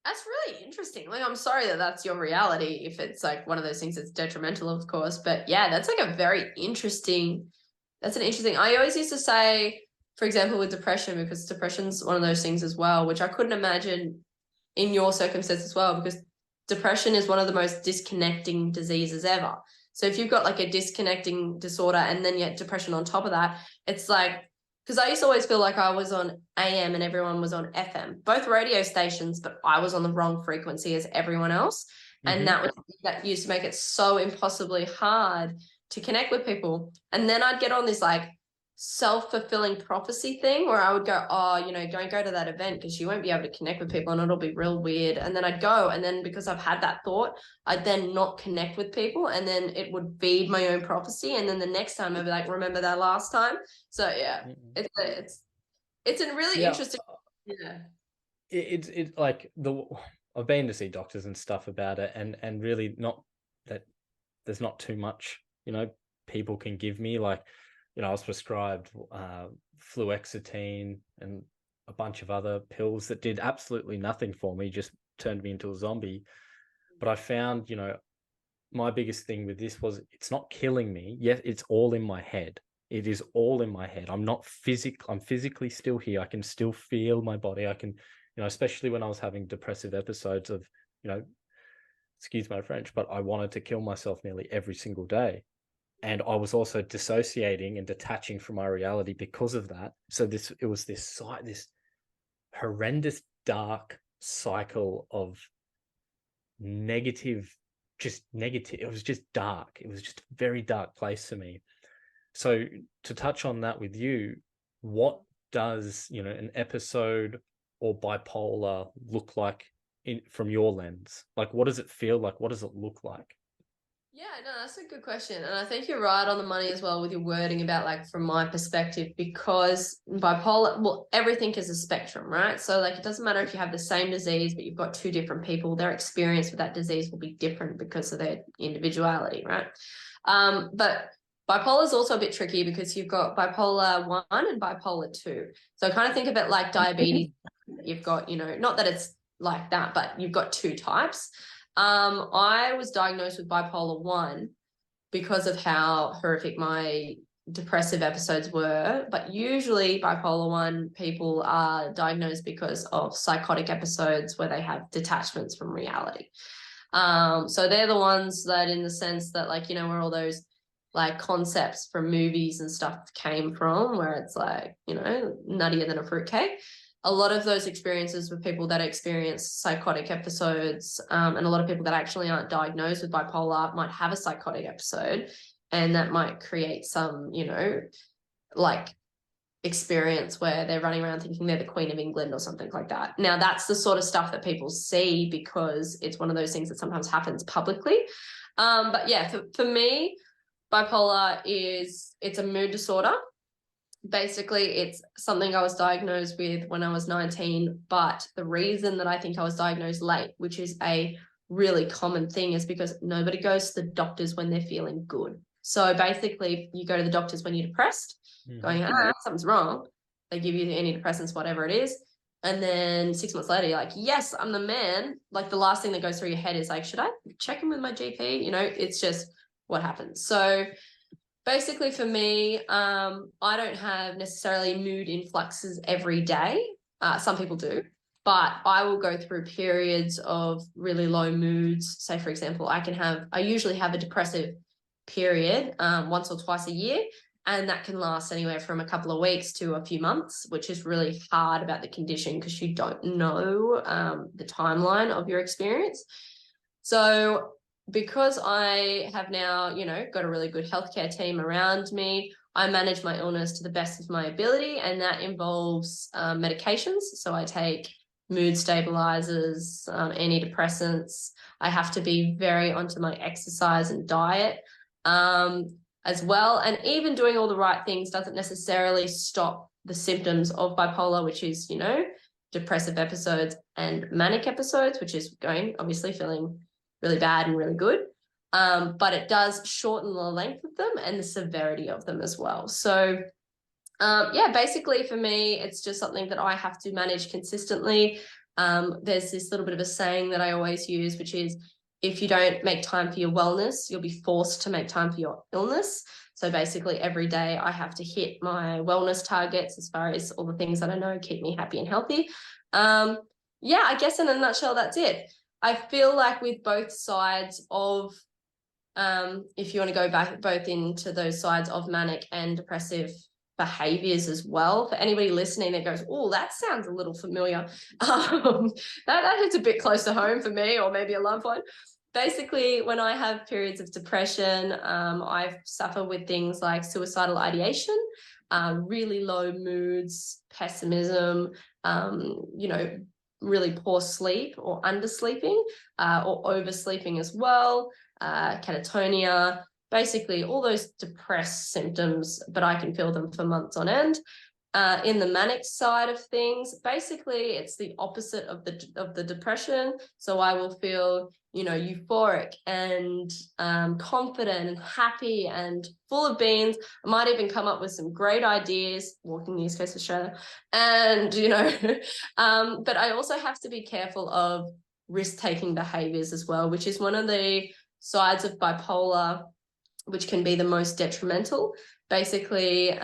[SPEAKER 2] That's really interesting. Like, I'm sorry that that's your reality if it's like one of those things that's detrimental, of course. But yeah, that's like a very interesting, that's an interesting, I always used to say, for example, with depression, because depression's one of those things as well, which I couldn't imagine in your circumstance as well, because depression is one of the most disconnecting diseases ever. So if you've got like a disconnecting disorder and then yet depression on top of that, it's like, because I used to always feel like I was on AM and everyone was on FM, both radio stations, but I was on the wrong frequency as everyone else. And
[SPEAKER 1] Mm-hmm.
[SPEAKER 2] that used to make it so impossibly hard to connect with people. And then I'd get on this like self-fulfilling prophecy thing where I would go, oh, don't go to that event because you won't be able to connect with people and it'll be real weird. And then I'd go, and then because I've had that thought, I'd then not connect with people, and then it would feed my own prophecy. And then the next time I'd be like, remember that last time? So yeah,
[SPEAKER 1] Mm-hmm.
[SPEAKER 2] it's a really
[SPEAKER 1] Yeah,
[SPEAKER 2] interesting. Yeah.
[SPEAKER 1] it's like I've been to see doctors and stuff about it, and really not that there's not too much, people can give me. Like, I was prescribed fluoxetine and a bunch of other pills that did absolutely nothing for me, just turned me into a zombie. But I found, my biggest thing with this was it's not killing me. Yet it's all in my head. It is all in my head. I'm physically still here. I can still feel my body. I can, especially when I was having depressive episodes of, you know, excuse my French, but I wanted to kill myself nearly every single day. And I was also dissociating and detaching from my reality because of that. So it was this horrendous dark cycle of negative, just negative. It was just dark. It was just a very dark place for me. So to touch on that with you, what does, an episode or bipolar look like from your lens? Like, what does it feel like? What does it look like?
[SPEAKER 2] Yeah, no, that's a good question. And I think you're right on the money as well with your wording about like from my perspective, because bipolar, well, everything is a spectrum, right? So like it doesn't matter if you have the same disease, but you've got two different people, their experience with that disease will be different because of their individuality, right? But bipolar is also a bit tricky because you've got bipolar 1 and bipolar 2. So kind of think of it like diabetes. You've got, not that it's like that, but you've got two types. I was diagnosed with bipolar 1 because of how horrific my depressive episodes were. But usually, bipolar 1 people are diagnosed because of psychotic episodes where they have detachments from reality. So they're the ones that, in the sense that, like, where all those like concepts from movies and stuff came from, where it's like, nuttier than a fruitcake. A lot of those experiences with people that experience psychotic episodes, and a lot of people that actually aren't diagnosed with bipolar might have a psychotic episode, and that might create some, like experience where they're running around thinking they're the Queen of England or something like that. Now, that's the sort of stuff that people see because it's one of those things that sometimes happens publicly. But yeah, for me, bipolar it's a mood disorder. Basically, it's something I was diagnosed with when I was 19, but the reason that I think I was diagnosed late, which is a really common thing, is because nobody goes to the doctors when they're feeling good. So basically, you go to the doctors when you're depressed,
[SPEAKER 1] Mm-hmm.
[SPEAKER 2] going, something's wrong. They give you antidepressants, whatever it is. And then 6 months later, you're like, yes, I'm the man. Like the last thing that goes through your head is like, should I check in with my GP? It's just what happens. So basically for me, I don't have necessarily mood influxes every day. Some people do, but I will go through periods of really low moods. Say, for example, I usually have a depressive period once or twice a year, and that can last anywhere from a couple of weeks to a few months, which is really hard about the condition because you don't know the timeline of your experience. So because I have now, got a really good healthcare team around me, I manage my illness to the best of my ability, and that involves medications. So I take mood stabilizers, antidepressants. I have to be very onto my exercise and diet as well. And even doing all the right things doesn't necessarily stop the symptoms of bipolar, which is, depressive episodes and manic episodes, which is going, obviously, feeling really bad and really good. But it does shorten the length of them and the severity of them as well. So yeah, basically for me, it's just something that I have to manage consistently. There's this little bit of a saying that I always use, which is, if you don't make time for your wellness, you'll be forced to make time for your illness. So basically every day I have to hit my wellness targets as far as all the things that I know keep me happy and healthy. Yeah, I guess in a nutshell, that's it. I feel like with both sides of, if you want to go back both into those sides of manic and depressive behaviors as well, for anybody listening that goes, oh, that sounds a little familiar, that hits a bit close to home for me, or maybe a loved one. Basically, when I have periods of depression, I suffer with things like suicidal ideation, really low moods, pessimism, really poor sleep or undersleeping, or oversleeping as well, catatonia, basically all those depressed symptoms, but I can feel them for months on end. In the manic side of things, basically it's the opposite of the depression. So I will feel, euphoric and confident and happy and full of beans. I might even come up with some great ideas walking the East Coast of Australia. And, but I also have to be careful of risk-taking behaviors as well, which is one of the sides of bipolar, which can be the most detrimental. Basically,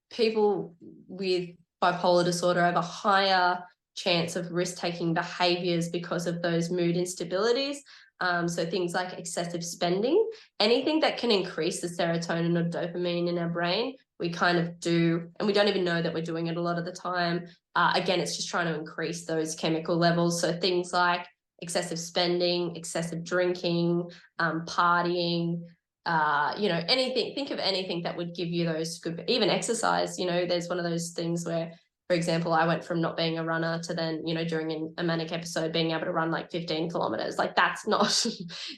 [SPEAKER 2] people with bipolar disorder have a higher chance of risk-taking behaviors because of those mood instabilities. So things like excessive spending, anything that can increase the serotonin or dopamine in our brain, we kind of do, and we don't even know that we're doing it a lot of the time. Again, it's just trying to increase those chemical levels. So things like excessive spending, excessive drinking, partying, anything, think of anything that would give you those good, even exercise. There's one of those things where, for example, I went from not being a runner to then, during a manic episode, being able to run like 15 kilometers. Like, that's not,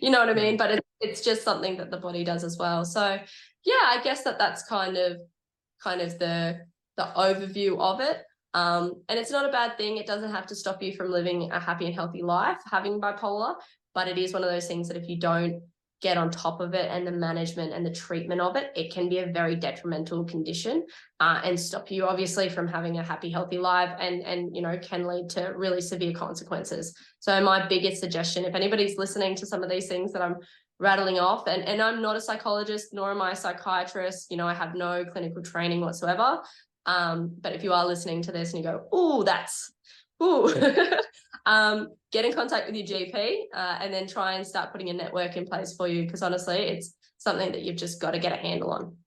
[SPEAKER 2] you know what I mean? But it's just something that the body does as well. So yeah, I guess that's kind of the overview of it. And it's not a bad thing. It doesn't have to stop you from living a happy and healthy life, having bipolar, but it is one of those things that if you don't get on top of it and the management and the treatment of it, it can be a very detrimental condition, and stop you obviously from having a happy, healthy life, and can lead to really severe consequences. So my biggest suggestion, if anybody's listening to some of these things that I'm rattling off, and I'm not a psychologist, nor am I a psychiatrist, I have no clinical training whatsoever. But if you are listening to this and you go, oh, that's, ooh, get in contact with your GP, and then try and start putting a network in place for you, because honestly, it's something that you've just got to get a handle on.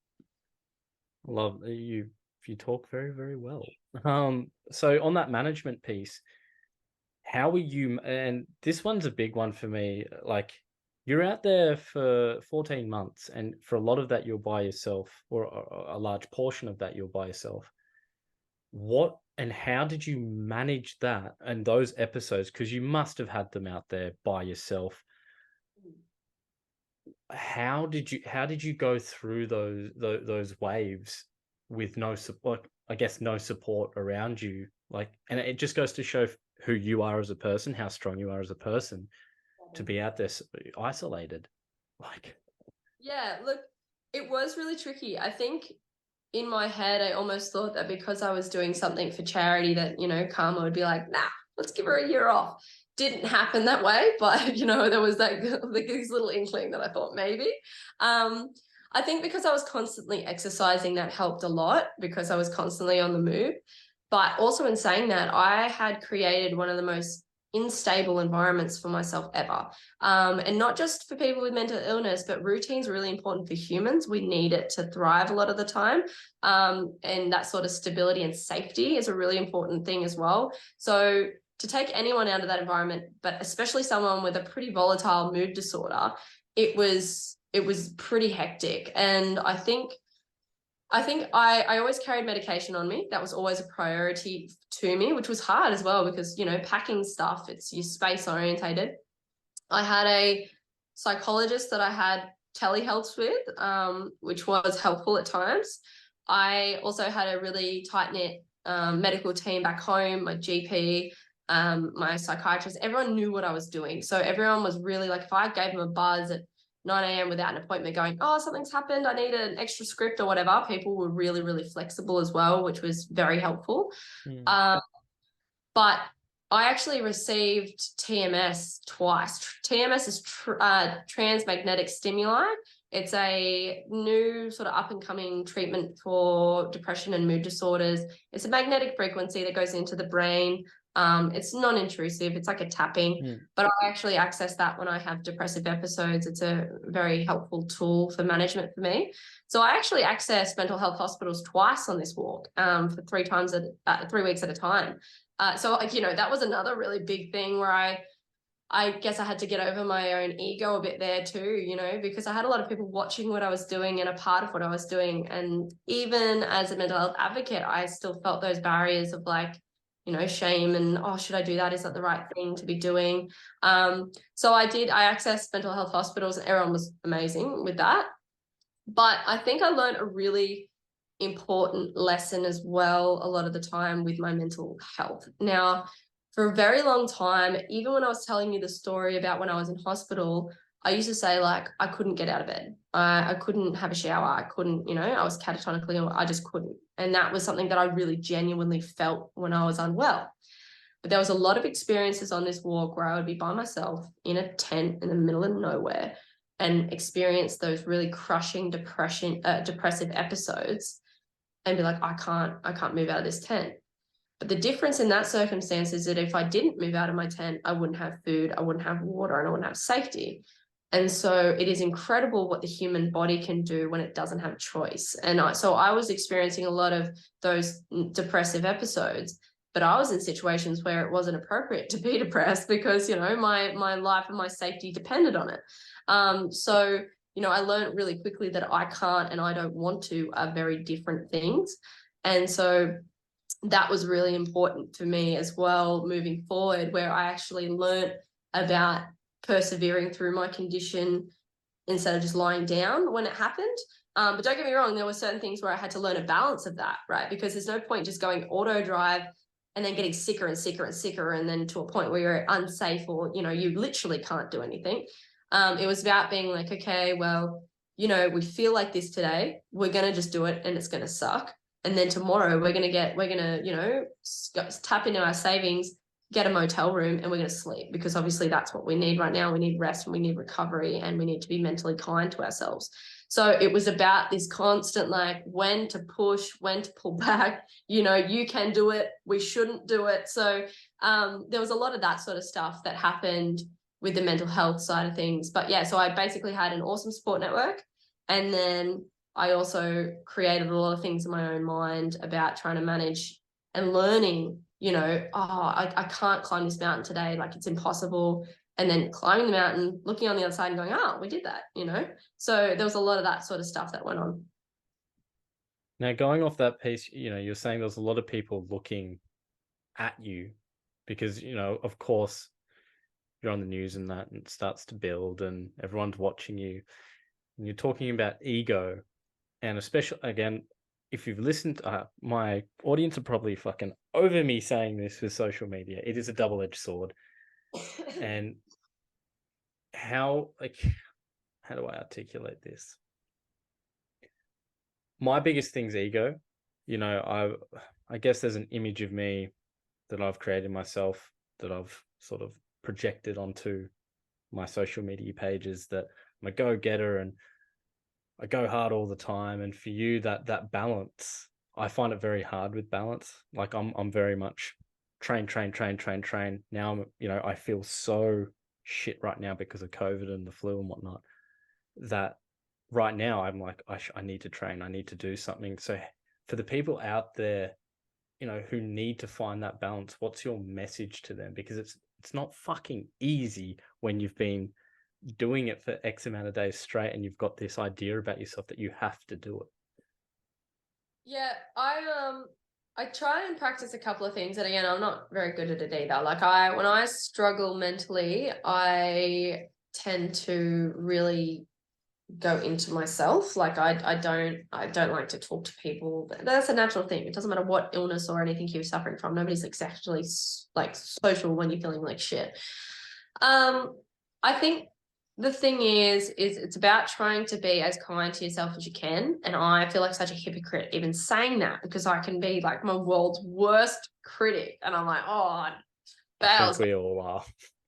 [SPEAKER 1] Love you. You talk very, very well. So on that management piece, how are you? And this one's a big one for me. Like, you're out there for 14 months, and for a lot of that, you're by yourself, or a large portion of that, you're by yourself. What and how did you manage that and those episodes? Because you must have had them out there by yourself. How did you go through those waves with no support? I guess no support around you. Like, and it just goes to show who you are as a person, how strong you are as a person, to be out there isolated. Like,
[SPEAKER 2] yeah, look, it was really tricky. I think in my head, I almost thought that because I was doing something for charity that, karma would be like, nah, let's give her a year off. Didn't happen that way, but, there was this little inkling that I thought maybe. I think because I was constantly exercising, that helped a lot, because I was constantly on the move. But also in saying that, I had created one of the most unstable environments for myself ever. And not just for people with mental illness, but routine's really important for humans. We need it to thrive a lot of the time. And that sort of stability and safety is a really important thing as well. So to take anyone out of that environment, but especially someone with a pretty volatile mood disorder, it was pretty hectic. And I think I always carried medication on me. That was always a priority to me, which was hard as well, because, packing stuff, you're space orientated. I had a psychologist that I had telehealth with, which was helpful at times. I also had a really tight-knit medical team back home, my GP, my psychiatrist. Everyone knew what I was doing. So everyone was really like, if I gave them a buzz at 9 a.m. without an appointment going, oh, something's happened, I need an extra script or whatever, people were really, really flexible as well, which was very helpful. But I actually received TMS twice. TMS is transmagnetic stimuli. It's a new sort of up and coming treatment for depression and mood disorders. It's a magnetic frequency that goes into the brain. It's non-intrusive. It's like a tapping, but I actually access that when I have depressive episodes. It's a very helpful tool for management for me. So I actually access mental health hospitals twice on this walk, for 3 weeks at a time. So like, that was another really big thing where I guess I had to get over my own ego a bit there too, because I had a lot of people watching what I was doing and a part of what I was doing. And even as a mental health advocate, I still felt those barriers of like, shame and, oh, should I do that? Is that the right thing to be doing? So I accessed mental health hospitals and everyone was amazing with that. But I think I learned a really important lesson as well a lot of the time with my mental health. Now, for a very long time, even when I was telling you the story about when I was in hospital, I used to say like I couldn't get out of bed. I couldn't have a shower. I couldn't, I was catatonically, I just couldn't. And that was something that I really genuinely felt when I was unwell. But there was a lot of experiences on this walk where I would be by myself in a tent in the middle of nowhere and experience those really crushing depressive episodes and be like, I can't move out of this tent. But the difference in that circumstance is that if I didn't move out of my tent, I wouldn't have food, I wouldn't have water, and I wouldn't have safety. And so it is incredible what the human body can do when it doesn't have choice. And so I was experiencing a lot of those depressive episodes, but I was in situations where it wasn't appropriate to be depressed because, my life and my safety depended on it. So I learned really quickly that I can't and I don't want to are very different things. And so that was really important for me as well moving forward, where I actually learned about persevering through my condition instead of just lying down when it happened. But don't get me wrong, there were certain things where I had to learn a balance of that, right? Because there's no point just going auto drive and then getting sicker and sicker and sicker, and then to a point where you're unsafe or, you literally can't do anything. It was about being like, okay, well, we feel like this today, we're going to just do it and it's going to suck. And then tomorrow we're going to, tap into our savings, get a motel room, and we're going to sleep, because obviously that's what we need right now. We need rest and we need recovery and we need to be mentally kind to ourselves. So it was about this constant, like, when to push, when to pull back, you can do it, we shouldn't do it. So there was a lot of that sort of stuff that happened with the mental health side of things. But yeah, so I basically had an awesome support network. And then I also created a lot of things in my own mind about trying to manage and learning, I can't climb this mountain today. Like, it's impossible. And then climbing the mountain, looking on the other side and going, oh, we did that, So there was a lot of that sort of stuff that went on.
[SPEAKER 1] Now, going off that piece, you're saying there's a lot of people looking at you because, of course, you're on the news and that, and it starts to build and everyone's watching you. And you're talking about ego. And especially, again, if you've listened, my audience are probably fucking over me saying this with social media. It is a double-edged sword. And how do I articulate this? My biggest thing's ego. I guess there's an image of me that I've created myself that I've sort of projected onto my social media pages, that I'm a go-getter and I go hard all the time. And for you, that balance, I find it very hard with balance. Like I'm very much train. Now I feel so shit right now because of COVID and the flu and whatnot, that right now I'm like, I need to train. I need to do something. So for the people out there, who need to find that balance, what's your message to them? Because it's not fucking easy when you've been doing it for X amount of days straight and you've got this idea about yourself that you have to do it.
[SPEAKER 2] Yeah, I try and practice a couple of things, and again, I'm not very good at it either. Like when I struggle mentally, I tend to really go into myself. Like I don't like to talk to people. That's a natural thing. It doesn't matter what illness or anything you're suffering from. Nobody's exactly like social when you're feeling like shit. I think the thing is it's about trying to be as kind to yourself as you can. And I feel like such a hypocrite even saying that, because I can be like my world's worst critic, and I'm like, oh,
[SPEAKER 1] I think
[SPEAKER 2] fails.
[SPEAKER 1] we all are.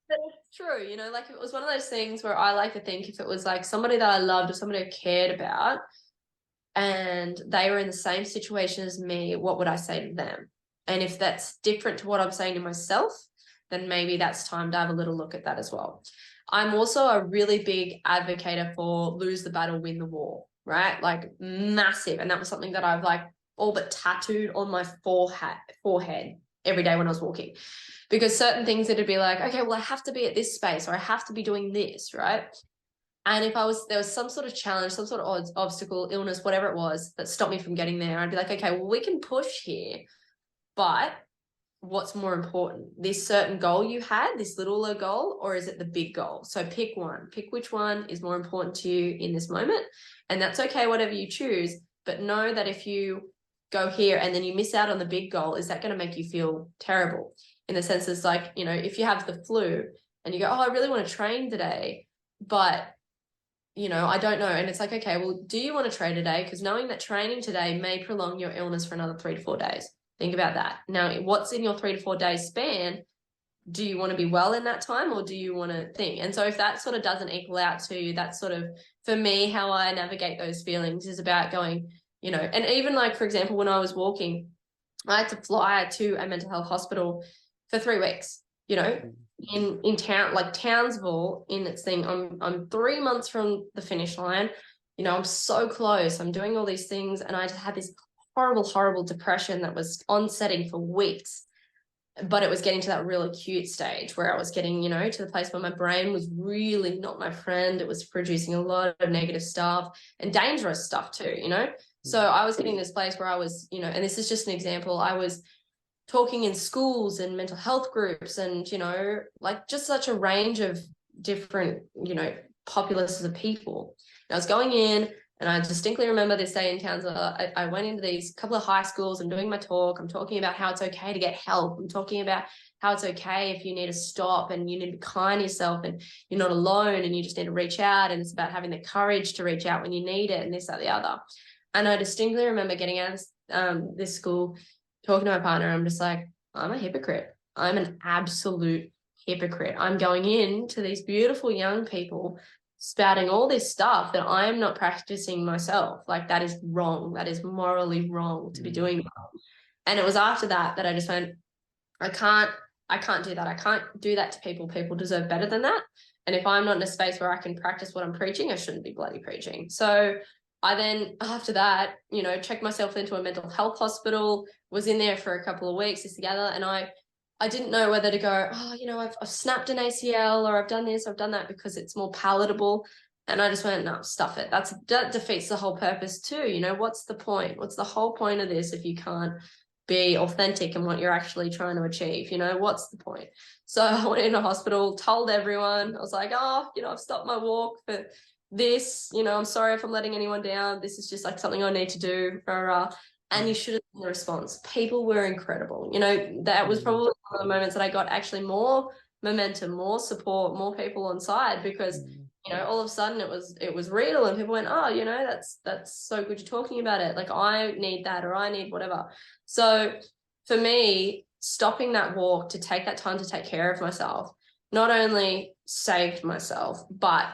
[SPEAKER 2] But it's true, you know, like if it was one of those things where I like to think if it was like somebody that I loved or somebody I cared about and they were in the same situation as me, what would I say to them? And if that's different to what I'm saying to myself, then maybe that's time to have a little look at that as well. I'm also a really big advocate for lose the battle, win the war, right? Like massive. And that was something that I've like all but tattooed on my forehead every day when I was walking. Because certain things it'd be like, okay, well, I have to be at this space or I have to be doing this, right? And if there was some sort of challenge, some sort of obstacle, illness, whatever it was that stopped me from getting there, I'd be like, okay, well, we can push here, but what's more important? This certain goal you had, this littler goal, or is it the big goal? So pick one. Pick which one is more important to you in this moment. And that's okay, whatever you choose. But know that if you go here and then you miss out on the big goal, is that going to make you feel terrible? In the sense it's like, you know, if you have the flu and you go, oh, I really want to train today, but you know, I don't know. And it's like, okay, well, do you want to train today? Because knowing that training today may prolong your illness for another 3 to 4 days. Think about that. Now, what's in your 3 to 4 days span? Do you want to be well in that time or do you want to think? And so if that sort of doesn't equal out to you, that's sort of, for me, how I navigate those feelings is about going, you know, and even like, for example, when I was walking, I had to fly to a mental health hospital for 3 weeks, you know, in town, like Townsville in its thing. I'm 3 months from the finish line. You know, I'm so close. I'm doing all these things. And I just had this horrible depression that was onsetting for weeks. But it was getting to that real acute stage where I was getting, you know, to the place where my brain was really not my friend. It was producing a lot of negative stuff and dangerous stuff too, you know. So I was getting this place where I was, you know, and this is just an example. I was talking in schools and mental health groups and, you know, like just such a range of different, you know, populaces of people. And I was going in and I distinctly remember this day in Townsville, I went into these couple of high schools. I'm doing my talk. I'm talking about how it's okay to get help. I'm talking about how it's okay if you need to stop and you need to be kind to yourself and you're not alone and you just need to reach out. And it's about having the courage to reach out when you need it and this, that, the other. And I distinctly remember getting out of this school, talking to my partner. I'm just like, I'm a hypocrite. I'm an absolute hypocrite. I'm going in to these beautiful young people spouting all this stuff that I'm not practicing myself. Like that is wrong. That is morally wrong to be doing that. And it was after that that I just went, I can't do that. I can't do that to people. People deserve better than that. And if I'm not in a space where I can practice what I'm preaching, I shouldn't be bloody preaching. So I then, after that, you know, checked myself into a mental health hospital, was in there for a couple of weeks together. And I didn't know whether to go, oh, you know, I've snapped an ACL or I've done this, I've done that because it's more palatable. And I just went, no, stuff it. That defeats the whole purpose too. You know, what's the point? What's the whole point of this if you can't be authentic in what you're actually trying to achieve? You know, what's the point? So I went into hospital, told everyone, I was like, oh, you know, I've stopped my walk for this, you know, I'm sorry if I'm letting anyone down. This is just like something I need to do. And you should have seen the response. People were incredible. You know, that was probably one of the moments that I got actually more momentum, more support, more people on side because, you know, all of a sudden it was real and people went, oh, you know, that's so good you're talking about it. Like I need that or I need whatever. So for me, stopping that walk to take that time to take care of myself not only saved myself, but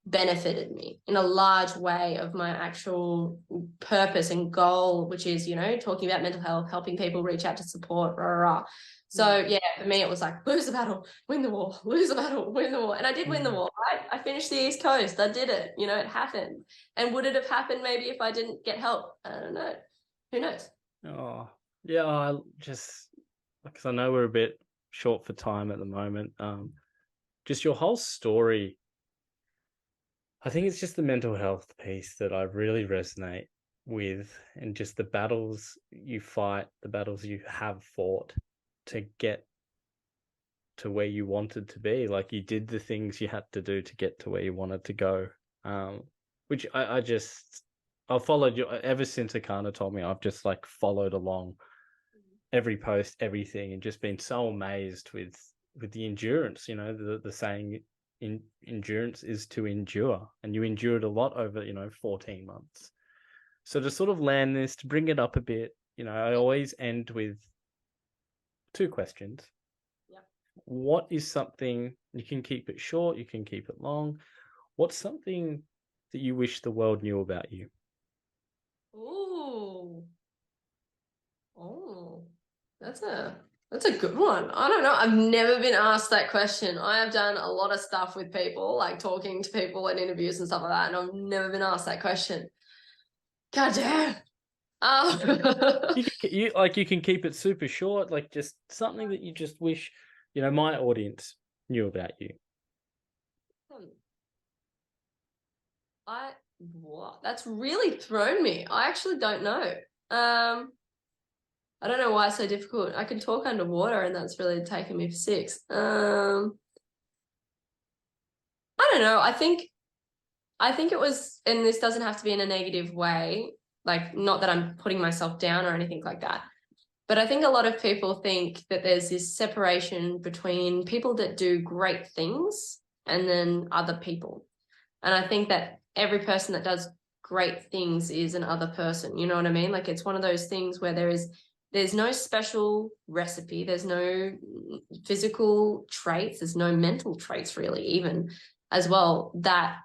[SPEAKER 2] benefited me in a large way of my actual purpose and goal, which is, you know, talking about mental health, helping people reach out to support, rah, rah, rah. So yeah, for me, it was like, lose the battle, win the war, lose the battle, win the war. And I did win the war, right? I finished the East Coast. I did it. You know, it happened. And would it have happened maybe if I didn't get help? I don't know. Who knows?
[SPEAKER 1] Oh, yeah, I just, because I know we're a bit short for time at the moment. Just your whole story, I think it's just the mental health piece that I really resonate with, and just the battles you fight, the battles you have fought to get to where you wanted to be. Like you did the things you had to do to get to where you wanted to go. Which I've followed you ever since Akana told me. I've just like followed along every post, everything, and just been so amazed with the endurance. You know, the saying endurance is to endure, and you endured a lot over 14 months. So to sort of land this, to bring it up a bit, I always end with two questions.
[SPEAKER 2] Yep.
[SPEAKER 1] what is something, you can keep it short, you can keep it long. What's something that you wish the world knew about you?
[SPEAKER 2] Ooh. Oh, that's a good one. I don't know. I've never been asked that question. I have done a lot of stuff with people, like talking to people and interviews and stuff like that, and I've never been asked that question. God damn.
[SPEAKER 1] You can, you can keep it super short, like just something that you just wish, my audience knew about you.
[SPEAKER 2] What? That's really thrown me. I actually don't know. I don't know why it's so difficult. I can talk underwater, and that's really taken me for six. I don't know. I think it was, and this doesn't have to be in a negative way, like not that I'm putting myself down or anything like that. But I think a lot of people think that there's this separation between people that do great things and then other people. And I think that every person that does great things is an other person. You know what I mean? Like it's one of those things where there's no special recipe, there's no physical traits, there's no mental traits really even as well that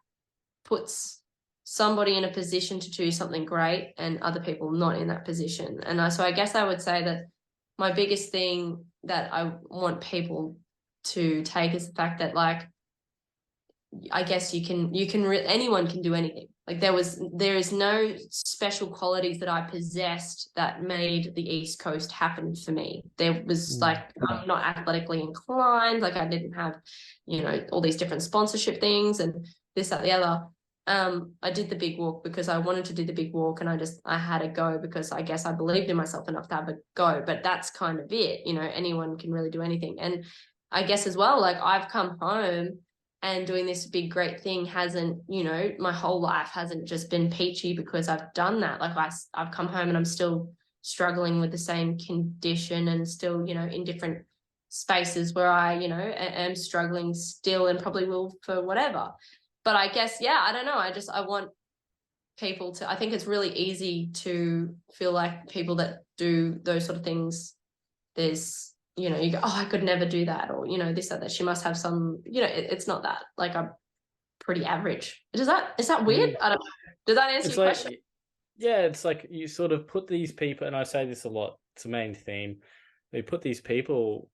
[SPEAKER 2] puts somebody in a position to do something great and other people not in that position. And so I guess I would say that my biggest thing that I want people to take is the fact that like I guess anyone can do anything. Like there is no special qualities that I possessed that made the East Coast happen for me. There was like I'm not athletically inclined, like I didn't have, all these different sponsorship things and this, that, the other. I did the big walk because I wanted to do the big walk and I had a go because I guess I believed in myself enough to have a go. But that's kind of it, anyone can really do anything. And I guess as well, like I've come home and doing this big great thing hasn't, my whole life hasn't just been peachy because I've done that. Like I've come home and I'm still struggling with the same condition and still, in different spaces where I, am struggling still and probably will for whatever. But I guess, yeah, I don't know. I want people to, I think it's really easy to feel like people that do those sort of things, there's, you go, oh, I could never do that, or this or that. She must have some, it's not that. Like I'm pretty average. Is that weird? I don't know. Does that answer
[SPEAKER 1] It's
[SPEAKER 2] your question?
[SPEAKER 1] like, yeah, it's like you sort of put these people, and I say this a lot, it's a main theme. They put these people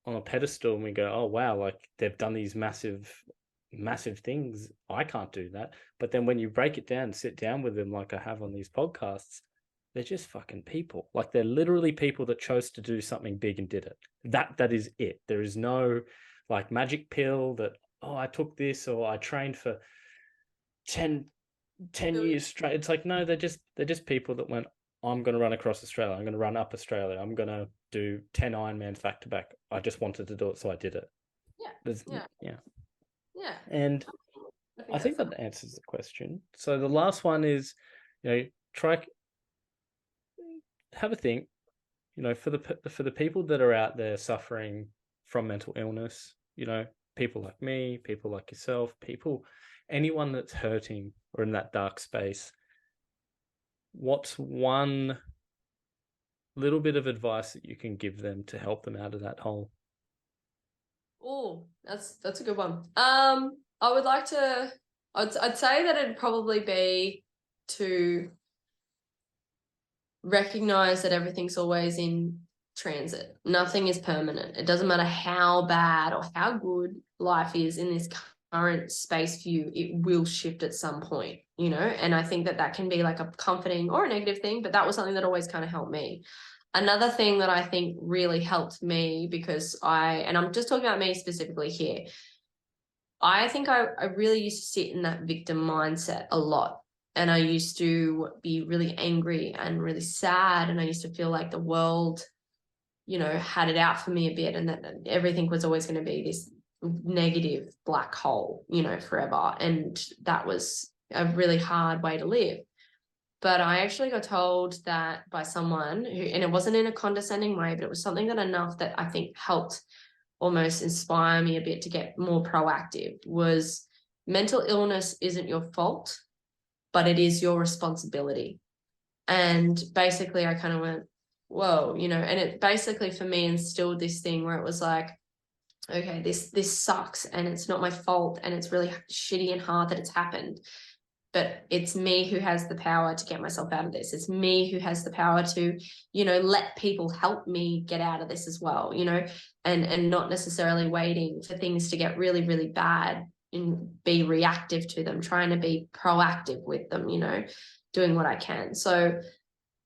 [SPEAKER 1] on a pedestal and we go, oh wow, like they've done these massive, massive things. I can't do that. But then when you break it down, sit down with them like I have on these podcasts, they're just fucking people. Like they're literally people that chose to do something big and did it. That is it. There is no like magic pill that, oh, I took this or I trained for 10 years straight. It's like, no, they're just people that went, I'm going to run across Australia. I'm going to run up Australia. I'm going to do 10 Ironmans back to back. I just wanted to do it, so I did it.
[SPEAKER 2] Yeah.
[SPEAKER 1] And I think that answers the question. So the last one is, try, have a think, for the people that are out there suffering from mental illness, people like me, people like yourself, anyone that's hurting or in that dark space, what's one little bit of advice that you can give them to help them out of that hole?
[SPEAKER 2] Oh, that's a good one. I would like to. I'd say that it'd probably be to recognize that everything's always in transit. Nothing is permanent. It doesn't matter how bad or how good life is in this current space for you, it will shift at some point, and I think that can be like a comforting or a negative thing, but that was something that always kind of helped me. Another thing that I think really helped me, because and I'm just talking about me specifically here, I think I really used to sit in that victim mindset a lot. And I used to be really angry and really sad. And I used to feel like the world, had it out for me a bit, and that everything was always going to be this negative black hole, forever. And that was a really hard way to live. But I actually got told that by someone who, and it wasn't in a condescending way, but it was something that enough that I think helped almost inspire me a bit to get more proactive, was mental illness isn't your fault, but it is your responsibility. And basically I kind of went, whoa, and it basically for me instilled this thing where it was like, okay, this sucks and it's not my fault and it's really shitty and hard that it's happened. But it's me who has the power to get myself out of this. It's me who has the power to, let people help me get out of this as well, and not necessarily waiting for things to get really, really bad and be reactive to them, trying to be proactive with them, doing what I can. So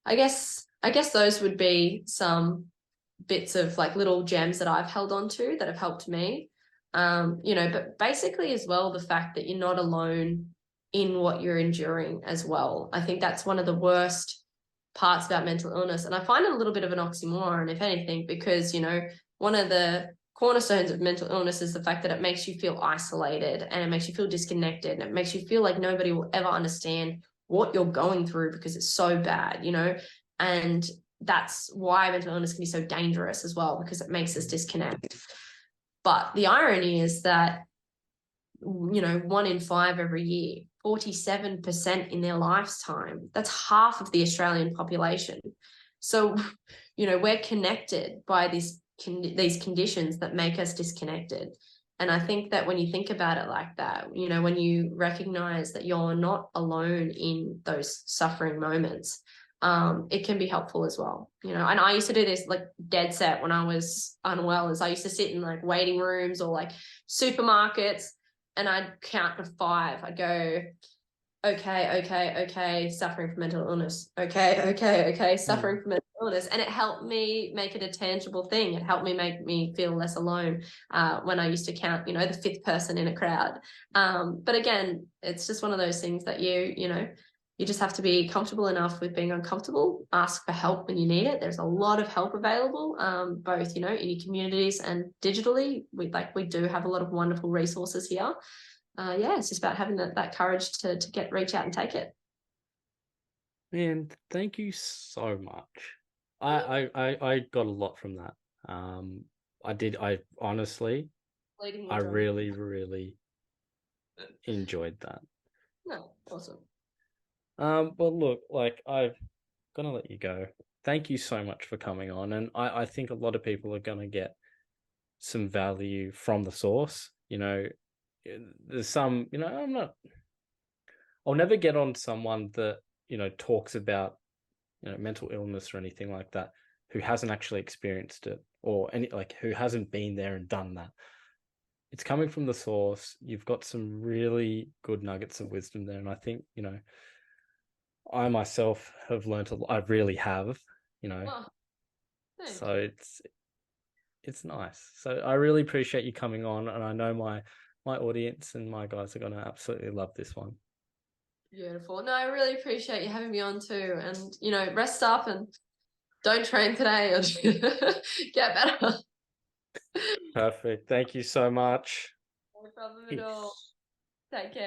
[SPEAKER 2] I guess those would be some bits of like little gems that I've held on to that have helped me. But basically as well, the fact that you're not alone in what you're enduring as well. I think that's one of the worst parts about mental illness. And I find it a little bit of an oxymoron, if anything, because, one of the cornerstones of mental illness is the fact that it makes you feel isolated and it makes you feel disconnected and it makes you feel like nobody will ever understand what you're going through because it's so bad, and that's why mental illness can be so dangerous as well, because it makes us disconnect. But the irony is that, 1 in 5 every year, 47% in their lifetime, that's half of the Australian population. So, we're connected by these conditions that make us disconnected. And I think that when you think about it like that, when you recognize that you're not alone in those suffering moments, it can be helpful as well, and I used to do this like dead set when I was unwell, is I used to sit in like waiting rooms or like supermarkets and I'd count to 5. I'd go, okay, suffering from mental illness. Okay, suffering from mental illness. And it helped me make it a tangible thing. It helped me make me feel less alone when I used to count, the 5th person in a crowd. But again, it's just one of those things that you just have to be comfortable enough with being uncomfortable, ask for help when you need it. There's a lot of help available, both, in your communities and digitally. We do have a lot of wonderful resources here. It's just about having that courage to reach out and take it.
[SPEAKER 1] Man, thank you so much. I got a lot from that. I honestly,
[SPEAKER 2] Bleeding
[SPEAKER 1] I
[SPEAKER 2] the drum.
[SPEAKER 1] really, really enjoyed that.
[SPEAKER 2] No, awesome.
[SPEAKER 1] Well, look, like I'm gonna let you go. Thank you so much for coming on, and I think a lot of people are gonna get some value from the source. There's some, I'll never get on someone that, talks about, mental illness or anything like that, who hasn't actually experienced it or who hasn't been there and done that. It's coming from the source. You've got some really good nuggets of wisdom there. And I think, I myself have learned a lot. I really have,
[SPEAKER 2] Oh, thanks.
[SPEAKER 1] so it's nice. So I really appreciate you coming on, and I know my audience and my guys are going to absolutely love this one.
[SPEAKER 2] Beautiful. No, I really appreciate you having me on too. And, rest up and don't train today or get better.
[SPEAKER 1] Perfect. Thank you so much.
[SPEAKER 2] No problem at all.
[SPEAKER 1] Peace.
[SPEAKER 2] Take care.